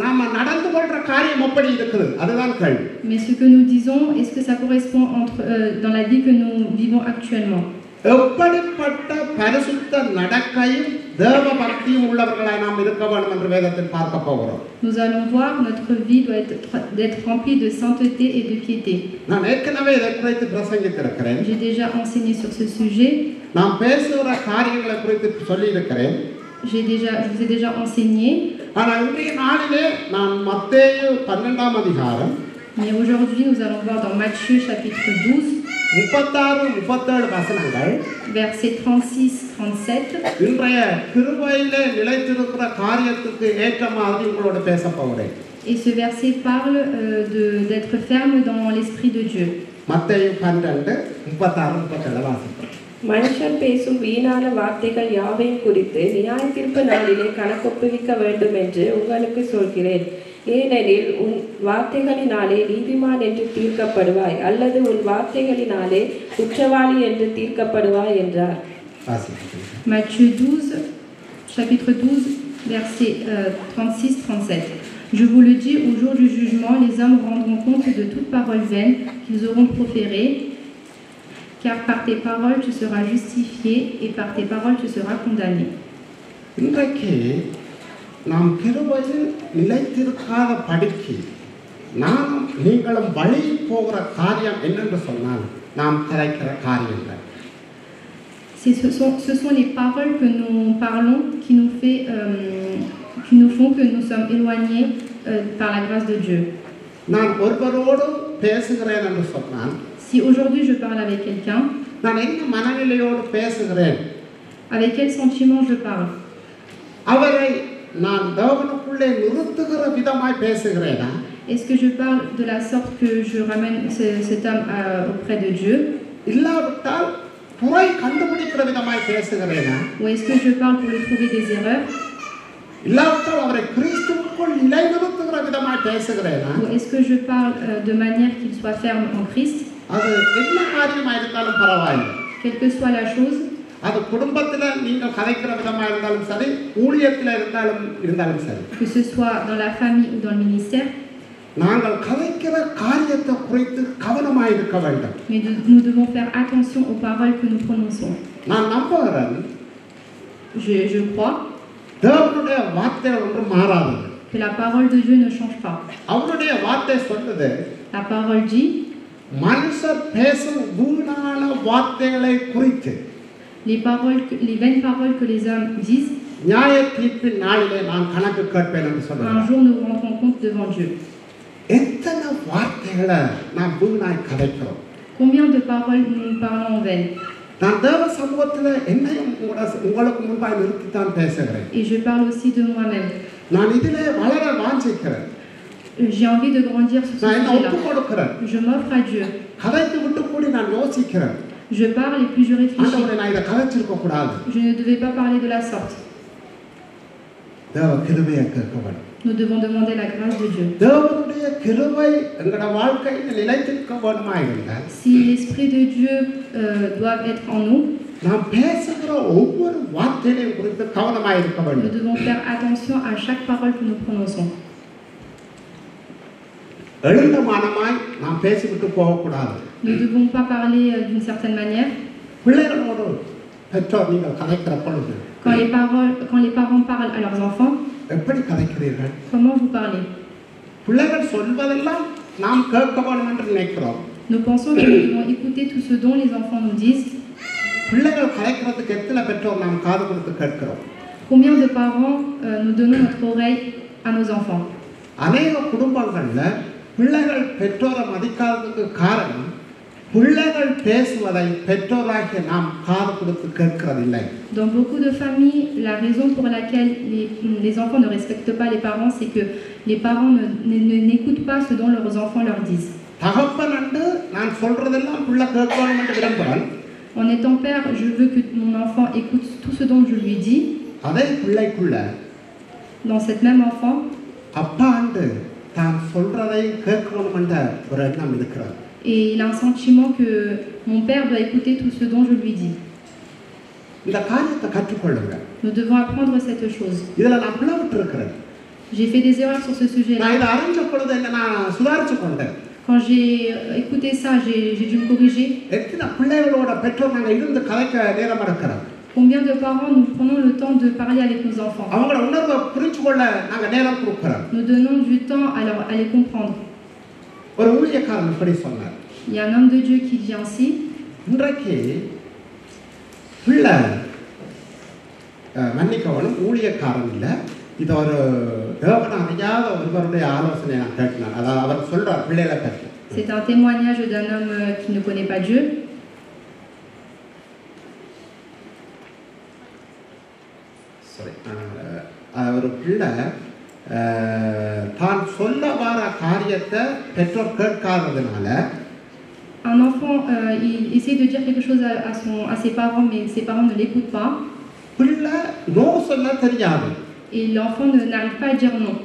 நாம நடந்து கொள்ற காரியம் எப்படி இருக்குது அதுதான் கேள்வி. Mais ce que nous disons, est-ce que ça correspond dans la vie que nous vivons actuellement? எப்படிப்பட்ட பரிசுத்த நடக்கையும் தேவ பக்தியும் உள்ளவர்களாய் நாம் இருக்க வேண்டும் என்று வேதத்தில் பார்க்க போகிறோம். Nous allons voir notre vie doit être remplie de sainteté et de piété. நான் ஏற்கனவே இதை குறித்து பிரசங்கித்திருக்கிறேன். J'ai déjà enseigné sur ce sujet. நான் பேசுகிற காரியங்களை குறித்து சொல்லி இருக்கிறேன். Je vous ai déjà enseigné. ஆனா இன்றைய நாளிலே நான் மத்தேயு 12ஆம் அதிகாரம் Mais aujourd'hui nous allons voir dans Matthieu chapitre 12 36-37 வசனங்கள் versets 36-37. இன்றைய கிருபையிலே நிலைத்திருக்கிற காரியத்துக்கு ஏற்ற மாதிரி உங்களோட பேச போகிறேன். Et ce verset parle d'être ferme dans l'esprit de Dieu. மத்தேயு 12:36-37 வாசிப்போம். மனுஷன் பேசும் வீணான வார்த்தைகள் யாவையும் குறித்து நியாய தீர்ப்பு நாளிலே கணக்கொப்புவிக்க வேண்டும் என்று உங்களுக்கு சொல்கிறேன். ஏனெனில் உன் வார்த்தைகளினாலே நீதிமான் என்று தீர்க்கப்படுவாய், அல்லது உன் வார்த்தைகளினாலே குற்றவாளி என்று தீர்க்கப்படுவாய் என்றார். Matthieu 12, chapitre 12, versets 36-37. Je vous le dis, au jour du jugement, les hommes rendront compte de toute parole vaine qu'ils auront proférée. Car par tes paroles tu seras justifié et par tes paroles tu seras condamné. இன்றைக்கு நாம் கிருபையில் நிலைத்திருக்காத படிக்கு நானும் நீங்களும் வழி போகிற காரியம் என்னென்று சொன்னால் நாம் கரைக்கிற காரியங்கள். Ce sont les paroles que nous parlons qui nous font que nous sommes éloignés par la grâce de Dieu. நான் ஒருவரோடு பேசுகிறேன் என்று சொன்னால் Si aujourd'hui je parle avec quelqu'un, நான் என்ன மனநிலையோடு பேசுகிறேன், avec quel sentiment je parle, அவரை நான் தேவனுக்குள்ளே நிறுத்துகிற விதமாய் பேசுகிறேனா, est-ce que je parle de la sorte que je ramène cet homme auprès de Dieu, இல்லாவிட்டால் குறை கண்டுபிடிக்கிற விதமாய் பேசுகிறேனா, ou est-ce que je parle pour lui trouver des erreurs, இல்லாவிட்டால் அவரை கிறிஸ்துவுக்குள் நிலைநிறுத்துகிற விதமாய் பேசுகிறேனா, ou est-ce que je parle de manière qu'il soit ferme en Christ. அது என்ன காரியமா இருந்தாலும் பரவாயில்லை. Quelle que soit la chose, அது குடும்பத்துல நீங்கள் கதைக்கிற விதமா இருந்தாலும் சரி, ஊழியத்தில் இருந்தாலும் சரி, que ce soit dans la famille ou dans le ministère, நாங்கள் கதைக்கிற காரியத்தை குறித்து கவனமாக இருக்க வேண்டும். mais nous devons faire attention aux paroles que nous prononçons. நான் நம்புகிறேன், Je crois தேவனுடைய வார்த்தை ஒன்று மாறாது. que la parole de Dieu ne change pas. அவருடைய வார்த்தை சொல்றது, La parole dit, மனுஷர் பேசும் வீணான வார்த்தைகளை குறித்து les vaines paroles que les hommes disent, நியாய தீர்ப்பின் நாளிலே நான் கணக்கு கேட்பேன் என்று un சொல்றார். jour nous rendrons compte devant Dieu. எத்தனை வார்த்தைகளை நாம் வீணாய் கதைக்கிறோம். Combien de paroles nous parlons en vain? நான் தேவ சமூகத்தில் என்னையும் உங்களுக்கு முன்பாய் நிறுத்தித்தான் பேசுகிறேன். Et je parle aussi de moi-même. நான் இதிலே வளர வாஞ்சிக்கிறேன். J'ai envie de grandir sur ce நான் என்ன ஒப்பு sujet-là. கொடுக்கிறேன். Je m'offre à Dieu. கதைத்து விட்டு கூடி நான் யோசிக்கிறேன். Je parle et puis je réfléchis. ஆண்டவரே, நான் இதை கதைச்சிருக்க கூடாது. Je ne devais pas parler de la sorte. தேவ கிருபையை கேட்க வேண்டும். Nous devons demander la grâce de Dieu. தேவனுடைய கிருபை எங்களோட வாழ்க்கையில் நிலைத்திருக்க வேண்டுமா இருந்தால் Si l'Esprit de Dieu doit être en nous, நாம் பேசுகிற பேசுகிற ஒவ்வொரு வார்த்தையிலையும் குறித்து கவனமாக இருக்க Nous வேண்டும். devons faire attention à chaque parole que nous prononçons. எழுந்தமானமாய் நாம் பேசிவிட்டு போகக்கூடாது. Nous ne devons pas parler d'une certaine manière. பிள்ளைகளோடு பெற்றோர் நீங்கள் கதைக்கிற பொழுது Quand les parents parlent à leurs enfants, எப்படி கதைக்கிறீர்கள்? comment vous parlez? பிள்ளைகள் சொல்வதெல்லாம் நாம் கேட்க வேண்டும் என்று நினைக்கிறோம். Nous pensons que nous devons écouter tout ce dont les enfants nous disent. பிள்ளைகள் கதைக்கிறதுக்கு எத்தனை பெற்றோர் நாம் காது கொடுத்து கேட்கிறோம்? Combien de parents nous donnons notre oreille à nos enfants? அநேக குடும்பங்கள்ல பிள்ளைகள் பெற்றோரை மதிக்காததுக்கு காரணம் பிள்ளைகள் பேசுவதை பெற்றோராகிய நாம் காது கொடுத்து கேட்கிறதில்லை. Dans beaucoup de familles, la raison pour laquelle les enfants ne respectent pas les parents, c'est que les parents n'écoutent pas ce dont leurs enfants leur disent. தகப்பன் என்று நான் சொல்றதெல்லாம் பிள்ளை கேட்கணும் என்று விரும்புகிறேன். En étant père, je veux que mon enfant écoute tout ce dont je lui dis. அதே பிள்ளைக்குள்ள Dans cette même enfant, அப்பா என்று தான் சொல்றதை கேட்கணும் என்ற ஒரு எண்ணம் இருக்கிறது. et il a un sentiment que mon père doit écouter tout ce dont je lui dis. இந்த காரியத்தை கற்றுக்கொள்ளுங்க. Nous devons apprendre cette chose. இதுல நான் பிளவுட்டு இருக்கிறேன். J'ai fait des erreurs sur ce நான் sujet-là. இதை அறிஞ்ச பொழுது என்ன நான் சுதாரிச்சு கொண்டேன். Quand j'ai écouté ça, j'ai dû me corriger. எத்தனை பிள்ளைகளோட பெற்றோர் நாங்கள் இருந்து கதைக்க நேரம் எடுக்கிறோம். Combien de parents nous prenons le temps de parler avec nos enfants? அவங்கள உணர்வை புரிஞ்சு கொள்ள நாங்கள் நேரம் கொடுக்கிறோம். Nous donnons du temps à les comprendre. ஒரு ஊழியக்காரன் இப்படி சொன்னார். Il y a un homme de Dieu qui dit ainsi. இன்றைக்கு பிள்ளை மன்னிக்கவனும் ஊழியக்காரன் இல்லை, இது ஒரு தேவனை அறியாத ஒருவருடைய ஆலோசனை நான் கேட்கினேன். அதாவது அவர் சொல்றார் பிள்ளைகளை பற்றி. C'est un témoignage d'un homme qui ne connaît pas Dieu. ஒரு பிள்ளை தான் சொல்ல வர காரியத்தை பெற்றோர் கேட்காததுனால Un enfant, il essaie de dire quelque chose à ses parents, mais ses parents ne l'écoutent pas. பிள்ளை நோ சொல்ல தெரியாது. Et l'enfant n'arrive pas à dire non.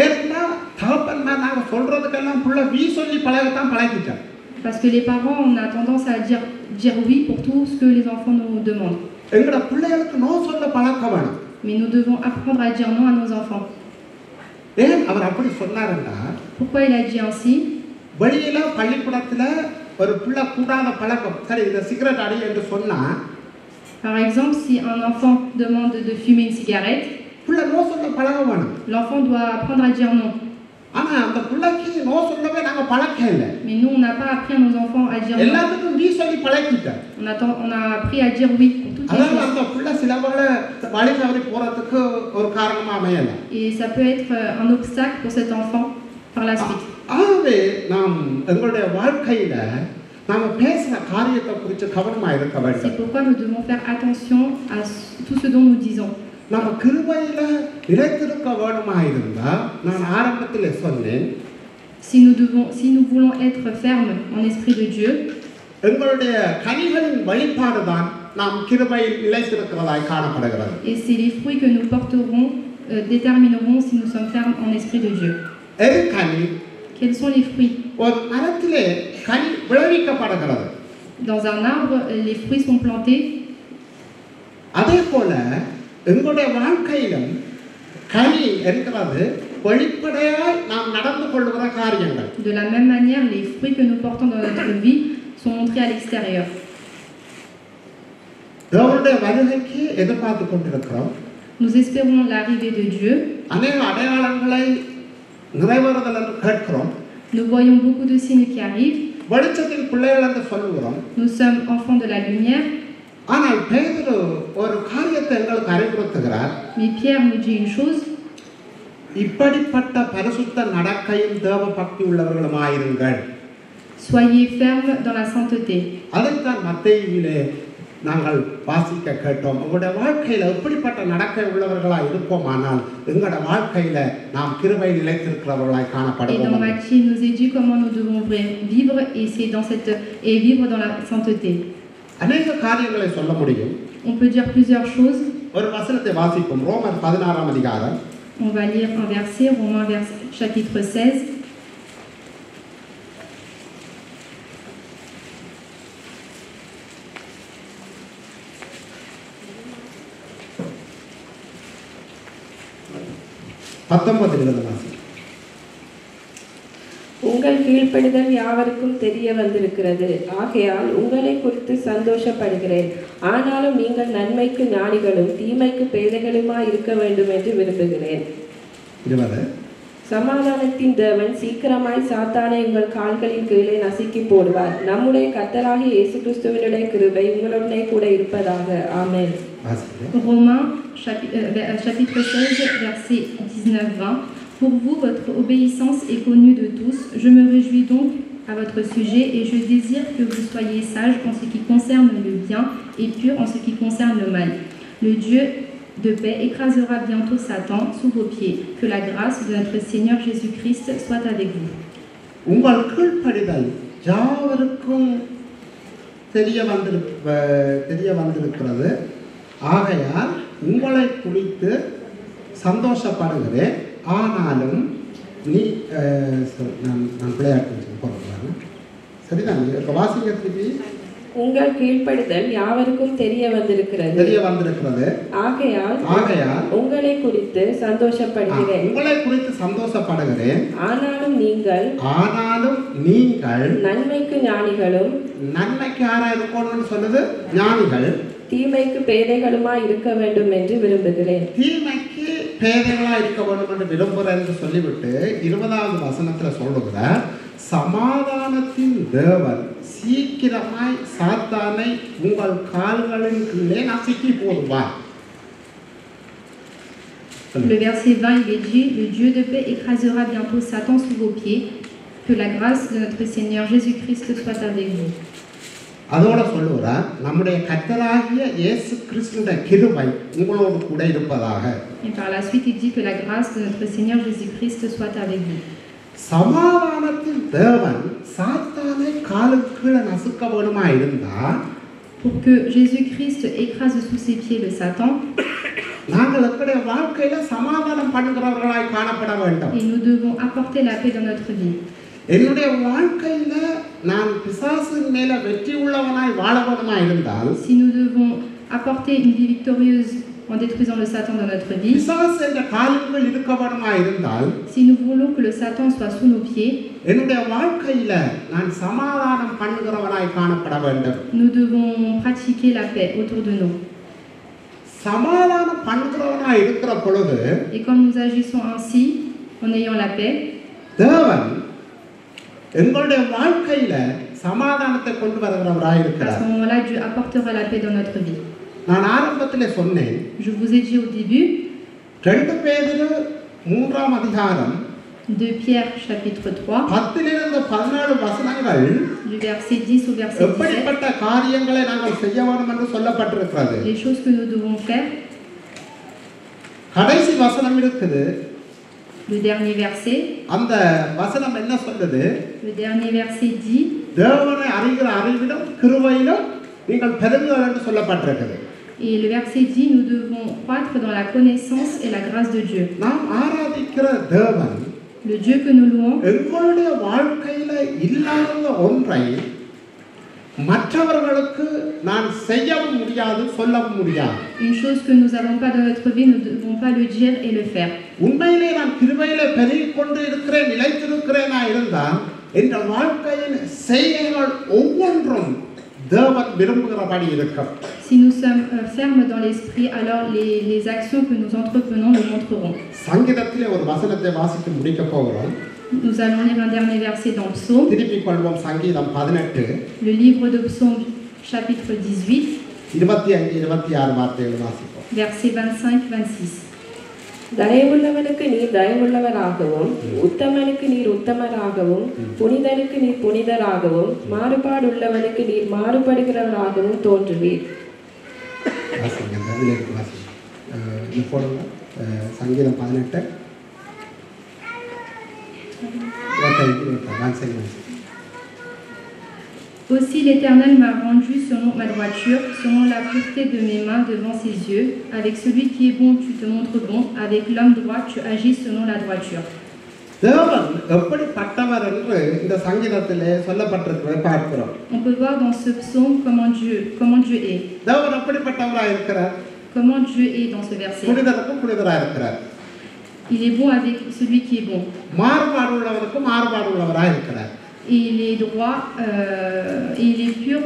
ஏன்னா தகப்பன்மா நாங்கள் சொல்றதுக்கெல்லாம் பிள்ளை வீ சொல்லி பழகத்தான் பழகிட்டார். Parce que les parents, on a tendance à dire oui pour tout ce que les enfants nous demandent. எங்களோட பிள்ளைகளுக்கு நோ சொல்ல பழக்க வேணும். Mais nous devons apprendre à dire non à nos enfants. ஏன் அவர் அப்படி சொன்னாருன்னா, Pourquoi il a dit ainsi? வெளியில பள்ளிக்கூடத்துல ஒரு பிள்ளை கூடாத பழக்கம், சரி இந்த சிகரெட் அடி என்று சொன்னா, Par exemple, si un enfant demande de fumer une cigarette, பிள்ளை நோ சொல்ல பழக வேணும். l'enfant doit apprendre à dire non. ஆனா அந்த பிள்ளைக்கு நோ சொல்லவே நாங்க பழக்கம் இல்லை. Mais nous, on n'a pas appris à nos enfants à dire non. எல்லாத்துக்கும் வீ சொல்லி பழகிட்டோம். On a appris à dire oui pour toutes les அதாவது choses. அந்த பிள்ளை சில வேளை வழி தவறி போறதுக்கு ஒரு காரணமா அமையலாம். Et ça peut être un obstacle pour cet enfant par la suite. ஆகவே நாம் எங்களுடைய வாழ்க்கையில நாம பேசுற காரியத்தை குறித்து கவனமா இருக்க C'est வேண்டும். pourquoi nous devons faire attention à tout ce dont nous disons. நம்ம கிருபையில நிலைத்திருக்க வேணுமா இருந்தா நான் ஆரம்பத்தில் சொன்னேன், Si nous voulons être fermes en esprit de Dieu, எங்களுடைய கனிகளின் வெளிப்பாடு தான் நாம் கிருபையில் நிலைத்திருக்கிறதாய் காணப்படுகிறது. et c'est les fruits que nous porterons détermineront si nous sommes fermes en esprit de Dieu. எது கனி? Quels sont les fruits? ஒரு மரத்திலே கனி விளைவிக்கப்படுகிறது. Dans un arbre, les fruits sont plantés. அதே போல எங்களுடைய வாழ்க்கையிலும் கனி இருக்கிறது வெளிப்படையாய் நாம் நடந்து கொள்கிற காரியங்கள். De la même manière, les fruits que nous portons dans notre vie sont montrés à l'extérieur. தேவனுடைய வருகைக்கு எதிர்பார்த்து கொண்டிருக்கிறோம். Nous espérons l'arrivée de Dieu. அநேக அடையாளங்களை நிறைவேறுதல் என்று கேட்கிறோம். Nous voyons beaucoup de signes qui arrivent. வெளிச்சத்தின் பிள்ளைகள் என்று சொல்லுகிறோம். Nous sommes enfants de la lumière. ஆனால் பேதுரு ஒரு காரியத்தை எங்களுக்கு அறிவுறுத்துகிறார். Mais Pierre nous dit une chose. இப்படிப்பட்ட பரிசுத்த நடக்கையில் தேவ பக்தி உள்ளவர்களுமாயிருங்கள். Soyez fermes dans la sainteté. அதைத்தான் மத்தேயுவிலே நாங்கள் வாசிக்க கேட்டோம். உங்களுடைய வாழ்க்கையில எப்படிப்பட்ட நடக்கை உள்ளவர்களாய் இருப்போமானால் எங்களுடைய வாழ்க்கையில நாம் கிருபையில் நிலைத்திருக்கிறவர்களாய் Et dans காணப்படுவோம். Matthieu, il nous est dit comment nous devons vivre et vivre dans la sainteté. அநேக காரியங்களை சொல்ல முடியும். On peut dire plusieurs choses. ஒரு வசனத்தை வாசிப்போம். ரோமர் 16 அதிகாரம். On va lire un verset, Romains chapitre 16. 19 வாசி. உங்கள் கீழ்ப்படிதல் யாவருக்கும் தெரிய வந்திருக்கிறது. ஆகையால் உங்களை குறித்து சந்தோஷப்படுகிறேன். ஆனாலும் நீங்கள் நன்மைக்கு ஞானிகளும் தீமைக்கு பேதைகளுமாய் இருக்க வேண்டும் என்று விரும்புகிறேன். 20 சமாதானத்தின் தேவன் சீக்கிரமாய் சாத்தானை உங்கள் கால்களின் கீழே நசுக்கி போடுவார். நம்முடைய கர்த்தராகிய இயேசு கிறிஸ்துவினுடைய கிருபை உங்களுடனே கூட இருப்பதாக. ஆமென். Romains chapitre 16 verset 19-20. Pour vous, votre obéissance est connue de tous. Je me réjouis donc à votre sujet et je désire que vous soyez sages en ce qui concerne le bien et purs en ce qui concerne le mal. Le Dieu de paix écrasera bientôt Satan sous vos pieds. Que la grâce de notre Seigneur Jésus-Christ soit avec vous. உங்கள் கீழ்ப்படிதல் யாவருக்கும் தெரிய வந்திருக்கிறது. ஆகையால் உங்களை குறித்து சந்தோஷப்படுகிறேன். ஆனாலும் நீ நான் விளையாட்டு போகிறேன். சரிதான், வாசிங்க திருப்பி. உங்கள் கீழ்ப்படிதல் யாவருக்கும் தெரிய வந்திருக்கிறது. ஆகையால் உங்களை குறித்து சந்தோஷப்படுகிறேன். ஆனாலும் நீங்கள் நன்மைக்கு ஞானிகளும், நன்மைக்கு யாரா இருக்கணும்னு சொல்லுது, ஞானிகள், தீமைக்கு பேதைகளுமா இருக்க வேண்டும் என்று விரும்புகிறேன். தீமைக்கு பேதைகளா இருக்க வேண்டும் என்று விரும்புகிறேன் என்று சொல்லிவிட்டு 20வது வசனத்துல சொல்லுகிறார், சமாதானத்தின் தேவன் சீக்கிரமாய் சாத்தானை உங்கள் கால்களின் கீழே நசுக்கி போடுவார். Le verset 20, il est dit, le Dieu de paix écrasera bientôt Satan sous vos pieds. Que la grâce de notre Seigneur Jésus-Christ soit avec vous. அதோட சொல்லுகிறார், நம்முடைய கர்த்தராகிய இயேசு கிறிஸ்துவின் கிருபை உங்களோடு கூட இருப்பதாக. Et par la suite, il dit que la grâce de notre Seigneur Jésus-Christ soit avec vous. சமாதானத்தின் தேவன் சாத்தானை காலுக்கு கீழே நசுக்க வேணுமா இருந்தா, pour que Jésus-Christ écrase sous ses pieds le Satan, நாங்கள் நம்முடைய வாழ்க்கையில சமாதானம் பண்ணுகிறவர்களாய் காணப்பட வேண்டும். Et nous devons apporter la paix dans notre vie. என்னுடைய வாழ்க்கையில நான் பிசாசின் மேல வெற்றி உள்ளவனாய் வாழ வேணுமா இருந்தால், si nous devons apporter une vie victorieuse en détruisant le Satan dans notre vie, பிசாசு என்ற காலுக்குள் இருக்க வேணுமா இருந்தால், si nous voulons que le Satan soit sous nos pieds, என்னுடைய வாழ்க்கையில நான் சமாதானம் பண்ணுகிறவனாய் காணப்பட வேண்டும். nous devons pratiquer la paix autour de nous. சமாதானம் பண்ணுகிறவனாய் இருக்கிற பொழுது, et quand nous agissons ainsi en ayant la paix, தேவன் எங்களுடைய வாழ்க்கையில சமாதானத்தை கொண்டு வருகிறவராய் இருக்கிறார். à ce moment-là Dieu apportera la paix dans notre vie. நான் ஆரம்பத்திலே சொன்னேன், je vous ai dit au début, 2 பேதுரு 3ஆம் அதிகாரம் 2 Pierre chapitre 3 10லிருந்து 17 வசனங்கள் du verset 10 au verset 17, எப்படிப்பட்ட காரியங்களை நாங்கள் செய்ய வேண்டும் என்று சொல்லப்பட்டிருக்கிறது. les choses que nous devons faire. கடைசி வசனம் இருக்குது, le dernier verset, அந்த வசனம் என்ன சொல்லுது? le dernier verset dit, தேவனை அறிகிற அறிவிலும் கிருபையிலும் நீங்கள் பெருகுங்கள் என்று சொல்லப்பட்டிருக்கிறது. et le verset dit, nous devons croître dans la connaissance et la grâce de Dieu. நாம் ஆராதிக்கிற தேவன், le Dieu que nous louons, எங்களுடைய வாழ்க்கையில இல்லாத ஒன்றை மற்றவர்களுக்கு நான் செய்யவும் முடியாது, சொல்லவும் முடியாது. une chose que nous n'avons pas dans notre vie, nous ne devons pas le dire et le faire. உண்மையிலே நான் கிருபையிலே பெருகிக் கொண்டு இருக்கிறேன், நிலைத்திருக்கிறேனா இருந்தால் என்ற வாழ்க்கையின் செய்கைகள் ஒவ்வொன்றும் தேவன் விரும்புகிறபடி இருக்கும். si nous sommes fermes dans l'esprit, alors les actions que nous entreprenons le montreront. சங்கீதத்திலே ஒரு வசனத்தை வாசித்து முடிக்க போகிறோம். Nous allons lire un dernier verset dans Psaume. திருப்பிக் கொள்வோம். சங்கீதம் 18, le livre de Psaume chapitre 18, 25-26 வார்த்தைகள் வாசிப்போம். verset 25-26. தயவுள்ளவனுக்கு நீர் தயவுள்ளவராகவும், உத்தமனுக்கு நீர் உத்தமராகவும், புனிதனுக்கு நீர் புனிதராகவும், மாறுபாடுள்ளவனுக்கு நீர் மாறுபடுகிறவராகவும் தோன்றுவீர். சங்கீதம் 18 Aussi l'Éternel m'a rendu selon ma droiture, selon la pureté de mes mains devant ses yeux. Avec celui qui est bon, tu te montres bon. Avec l'homme droit, tu agis selon la droiture. தேவன் எப்படிப்பட்டவர் என்று இந்த சங்கீதத்திலே சொல்லப்பட்டிருக்கிறதை பார்க்கிறோம். On peut voir dans ce psaume comment Dieu est. தேவன் எப்படிப்பட்டவராய் இருக்கிறார்? Comment Dieu est dans ce verset. புனிதருக்கும் புனிதராய் இருக்கிறார். Il est bon avec celui qui est bon. மாறுபாடு உள்ளவருக்கு மாறுபாடு உள்ளவராக இருக்கிறார். Et il est droit et il est pur.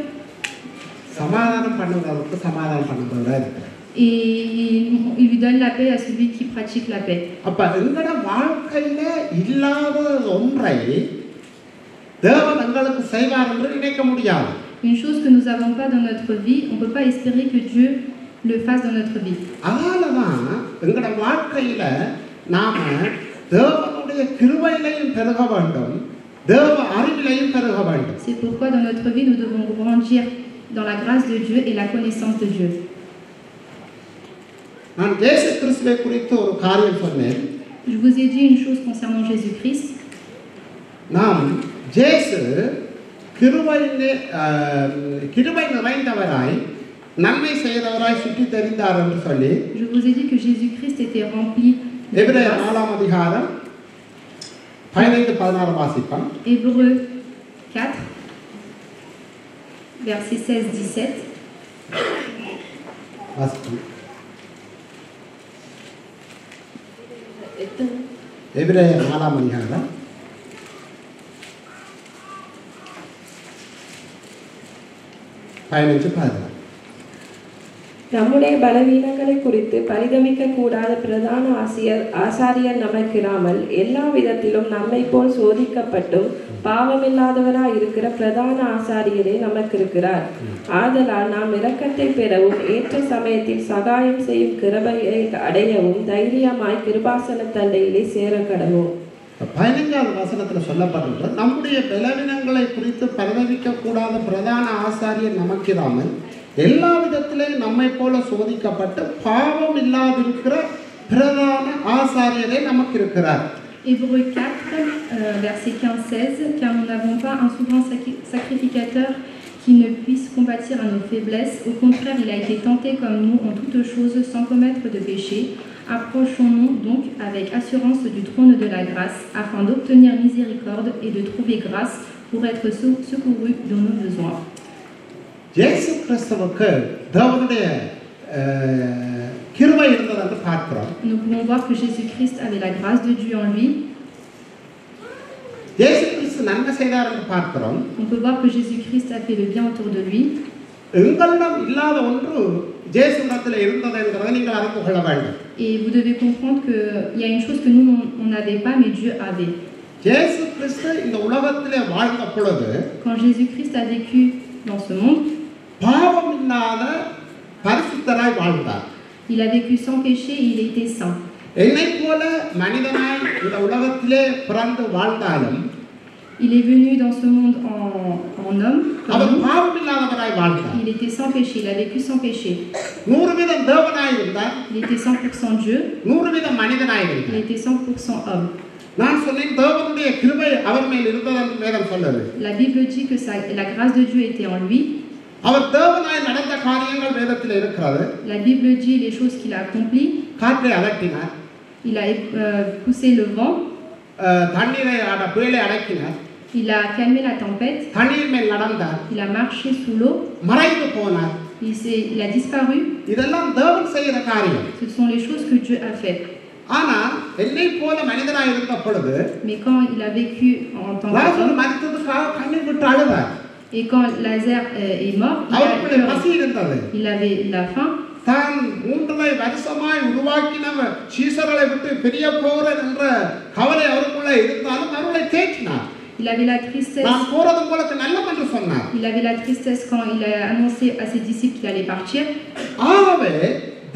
சமாதானம் பண்ணுறவருக்கு சமாதானம் பண்ணுறவராக இருக்கிறார். Et il lui donne la paix à celui qui pratique la paix. அப்ப எங்கட வாழ்க்கையில இல்லாத ஒன்றை தேவன் எங்களுக்கு செய்வார் என்று நினைக்க முடியாது. Une chose que nous n'avons pas dans notre vie, on ne peut pas espérer que Dieu le fasse dans notre vie. அதனாலதான் எங்கட வாழ்க்கையில நாம தேவனுடைய கிருபையிலையும் பெருக வேண்டும், தேவ அறிவிலையும் பெருக வேண்டும். C'est pourquoi dans notre vie, nous devons grandir dans la grâce de Dieu et la connaissance de Dieu. நான் இயேசு கிறிஸ்துவை குறித்து ஒரு காரியம் சொன்னேன். Je vous ai dit une chose concernant Jésus-Christ. நாம் இயேசு கிருபை நிறைந்தவராய் நன்மை செய்தவராய் சுற்றி தெரிந்தார் என்று சொல்லி Je vous ai dit que Jésus-Christ était rempli de எபிரேயர் grâce. 4 அதிகாரம் 15-16 வாசிப்போம். Hébreux 4, versets 16-17. வாசிப்போம். எபிரேயர் 4 அதிகாரம் 15-16. நம்முடைய பலவீனங்களை குறித்து பரிதமிக்க கூடாத பிரதான ஆசாரியர் நமக்கிராமல் எல்லா விதத்திலும் நம்மை போல் சோதிக்கப்பட்டும் பாவமில்லாதவராய் இருக்கிற பிரதான ஆசாரியரே நமக்கு இருக்கிறார். ஆதலால் நாம் இரக்கத்தை பெறவும் ஏற்ற சமயத்தில் சகாயம் செய்யும் கிருபையை அடையவும் தைரியமாய் கிருபாசன தண்டையிலே சேர கடவோம். 15வது வசனத்தில் சொல்லப்படுறது, நம்முடைய பலவீனங்களை குறித்து பரிதவிக்க கூடாத பிரதான ஆசாரியர் நமக்கிராமல் எல்லா விதத்திலேயும் நம்மை போல சோதிக்கப்பட்டு பாவம் இல்லாதிருக்கிற பிரதான ஆசாரியரே நமக்கு இருக்கிறார். Hébreux 4, verset 15-16, car nous n'avons pas un souverain sacrificateur qui ne puisse compatir à nos faiblesses. Au contraire, il a été tenté comme nous en toutes choses sans commettre de péché. Approchons-nous donc avec assurance du trône de la grâce afin d'obtenir miséricorde et de trouver grâce pour être secourus dans nos besoins. இயேசு கிறிஸ்துவுக்கு தேவனுடைய கிருபை இருந்தது என்று பார்க்கிறோம். Nous pouvons voir que Jésus-Christ avait la grâce de Dieu en lui. இயேசு கிறிஸ்து நன்மை செய்தார் என்று பார்க்கிறோம். On peut voir que Jésus-Christ a fait le bien autour de lui. எங்களிடம் இல்லாத ஒன்று இயேசுவிடத்தில் இருந்தது என்கிறதை நீங்கள் அறிந்து கொள்ள வேண்டும். Et vous devez comprendre qu'il y a une chose que nous on n'avait pas mais Dieu avait. இயேசு கிறிஸ்து இந்த உலகத்திலே வாழ்ந்த பொழுது Quand Jésus-Christ a vécu dans ce monde, பாவம் இல்லாத பரிசுத்தராய் வாழ்ந்தார். il a vécu sans péché et il était saint. என்னை போல மனிதனாய் இந்த உலகத்திலே பிறந்து வாழ்ந்தாலும் Il est venu dans ce monde en homme, அவர் comme nous. பாவம் இல்லாதவராய் வாழ்ந்தார். Il était sans péché, il a vécu sans péché. 100% தேவனாய் இருந்தார், Il était 100% Dieu, 100% மனிதனாய் il இருந்தார். était 100% homme. நான் சொன்னேன் தேவனுடைய கிருபை அவர் மேல் இருந்தது என்று வேதம் சொல்லுது. La Bible dit que la grâce de Dieu était en lui. அவர் தேவனாய் நடந்த காரியங்கள் வேதத்தில் இருக்கிறது. La Bible dit les choses qu'il a accomplies. காற்றை அடக்கினார், Il a poussé le vent, தண்ணீரை புயலை அடக்கினார், il a calmé la tempête, தண்ணீர் மேல் நடந்தார், il a marché sous l'eau, மறைந்து போனார். il a disparu. இதெல்லாம் தேவன் செய்கிற காரியம். Ce sont les choses que Dieu a fait. ஆனா என்னை போல மனிதனாய் இருந்த பொழுது Mais quand il a vécu en tant Lazarus qu'homme, மரித்ததுக்காக கண்ணீர் விட்டு அழுதார். et quand Lazare est mort, அவருக்குள்ளே பசி இருந்தது. il avait la faim. தான் 3 வருஷமாய் உருவாக்கினவர் சீசர்களை விட்டு பிரிய போகிறேன் என்ற கவலை அவருக்குள்ளே இருந்தாலும் அவர்களை தேற்றினார். Il avait la tristesse. நான் போறது உங்களுக்கு நல்லம் என்று சொன்னார். Il avait la tristesse quand il a annoncé à ses disciples qu'il allait partir. ஆகவே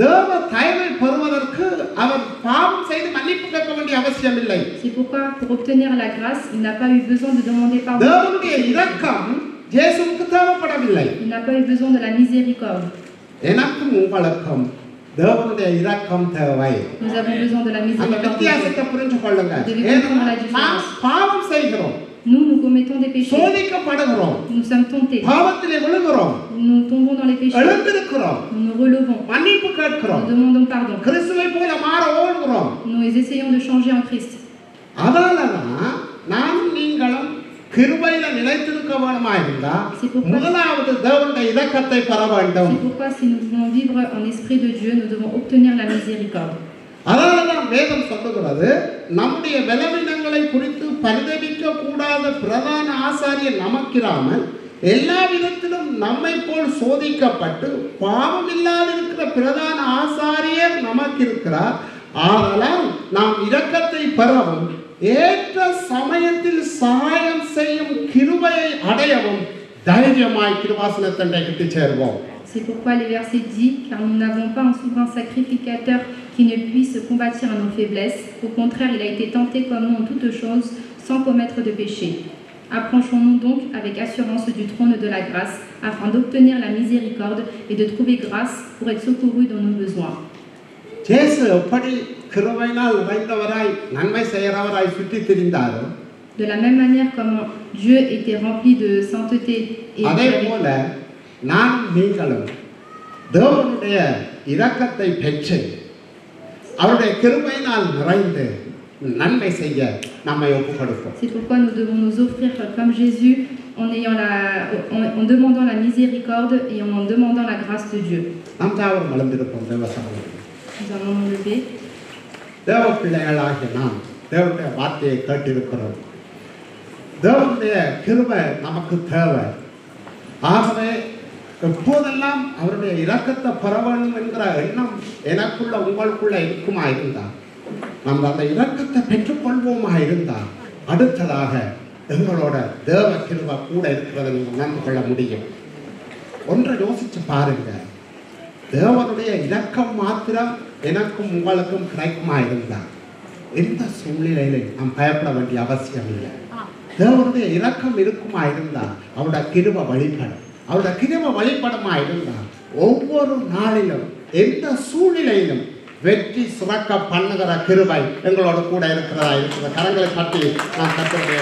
தேவ தயவை பெறுவதற்கு அவர் பாவம் செய்து மன்னிப்பு கேட்க வேண்டிய அவசியம் இல்லை. C'est pourquoi pour obtenir la grâce, il n'a pas eu besoin de demander pardon. தேவனுடைய இரக்கம் இயேசுவுக்கு தேவைப்படவில்லை. Il n'a pas eu besoin de la miséricorde. எனக்கும் உங்களுக்கும் தேவனுடைய இரக்கம் தேவை. Nous avons besoin de la அந்த miséricorde de வித்தியாசத்தை Dieu. புரிந்து கொள்ளுங்க. நாம் பாவம் செய்கிறோம், Nous commettons des péchés. சோதிக்கப்படுகிறோம், Nous sommes tentés. பாவத்திலே விழுகிறோம், Nous tombons dans les péchés. எழுந்திருக்கிறோம், Nous nous relevons. மன்னிப்பு கேட்கிறோம், Nous demandons pardon. கிறிஸ்துவை போல மாற ஓடுகிறோம். Nous essayons de changer en Christ. அதனாலதான் நாம் நீங்களும் கிருபையில நிலைத்திருக்க வேண்டுமாயிருந்தா முதலாவது தேவனுடைய இரக்கத்தை பெற வேண்டும். C'est pourquoi si nous voulons vivre en esprit de Dieu, nous devons obtenir la miséricorde. அதனாலதான் வேதம் சொல்லுகிறது, நம்முடைய பலவீனங்களை குறித்து பரிதவிக்க கூடாத பிரதான ஆசாரியர் நமக்கிராமல் எல்லா விதத்திலும் நம்மை போல் சோதிக்கப்பட்டு பாவம் இல்லாதிருக்கிற பிரதான ஆசாரியர் நமக்கு இருக்கிறார். ஆதலால் நாம் இரக்கத்தை பெறவும் ஏற்ற சமயத்தில் சகாயம் செய்யும் கிருபையை அடையவும் தைரியமாய் கிருபாசனத்தண்டை கிட்டு சேர்வோம். C'est pourquoi les versets disent, car nous n'avons pas un souverain sacrificateur qui ne puisse combattre à nos faiblesses. Au contraire, il a été tenté comme nous en toutes choses, sans commettre de péché. Approchons-nous donc avec assurance du trône de la grâce, afin d'obtenir la miséricorde et de trouver grâce pour être secourus dans nos besoins. இயேசு எப்படி கிருபையினால் நிறைந்தவராய் நன்மை செய்கிறவராய் சுற்றி திரிந்தாரோ, De la même manière comment Dieu était rempli de sainteté et அதே போல நாம் நீங்களும் தேவனுடைய இரக்கத்தை பெற்று அவருடைய கிருபையினால் நிறைந்து நன்மை செய்ய நம்மை ஒப்புக்கொடுப்போம். C'est pourquoi nous devons nous offrir comme Jésus en demandant la miséricorde et en demandant la grâce de Dieu. நாம் தாவரம் வளர்ந்திருப்போம் தேவசபையில். Nous allons nous lever. தேவ பிள்ளைகளாகிய நாம் தேவனுடைய வார்த்தையை கேட்டிருக்கிறோம். தேவனுடைய கிருபை நமக்கு தேவை. ஆகவே எப்போதெல்லாம் அவருடைய இரக்கத்தை பெற வேண்டும் என்கிற எண்ணம் எனக்குள்ள உங்களுக்குள்ள இருக்குமா இருந்தால், நம்ம அந்த இரக்கத்தை பெற்றுக்கொள்வோமா இருந்தால், அடுத்ததாக எங்களோட தேவ கிருபை கூட இருக்கிறதை நீங்கள் உணர்ந்து கொள்ள முடியும். ஒன்றை யோசிச்சு பாருங்க, தேவனுடைய இரக்கம் மாத்திரம் எனக்கும் உங்களுக்கும் கிடைக்குமா இருந்தால் எந்த சூழ்நிலையிலும் நாம் பயப்பட வேண்டிய அவசியம் இல்லை. தேவனுடைய இரக்கம் இருக்குமா இருந்தால் அவருடைய கிருபை வழிபடும். அவருடைய கிருபை வழிபடுமா இருந்தால் ஒவ்வொரு நாளிலும் எந்த சூழ்நிலையிலும் வெற்றி சுரக்க பண்ணுகிற கிருபை எங்களோட கூட இருக்கிறதா இருக்கிற கரங்களை பற்றி நான் கற்றுடைய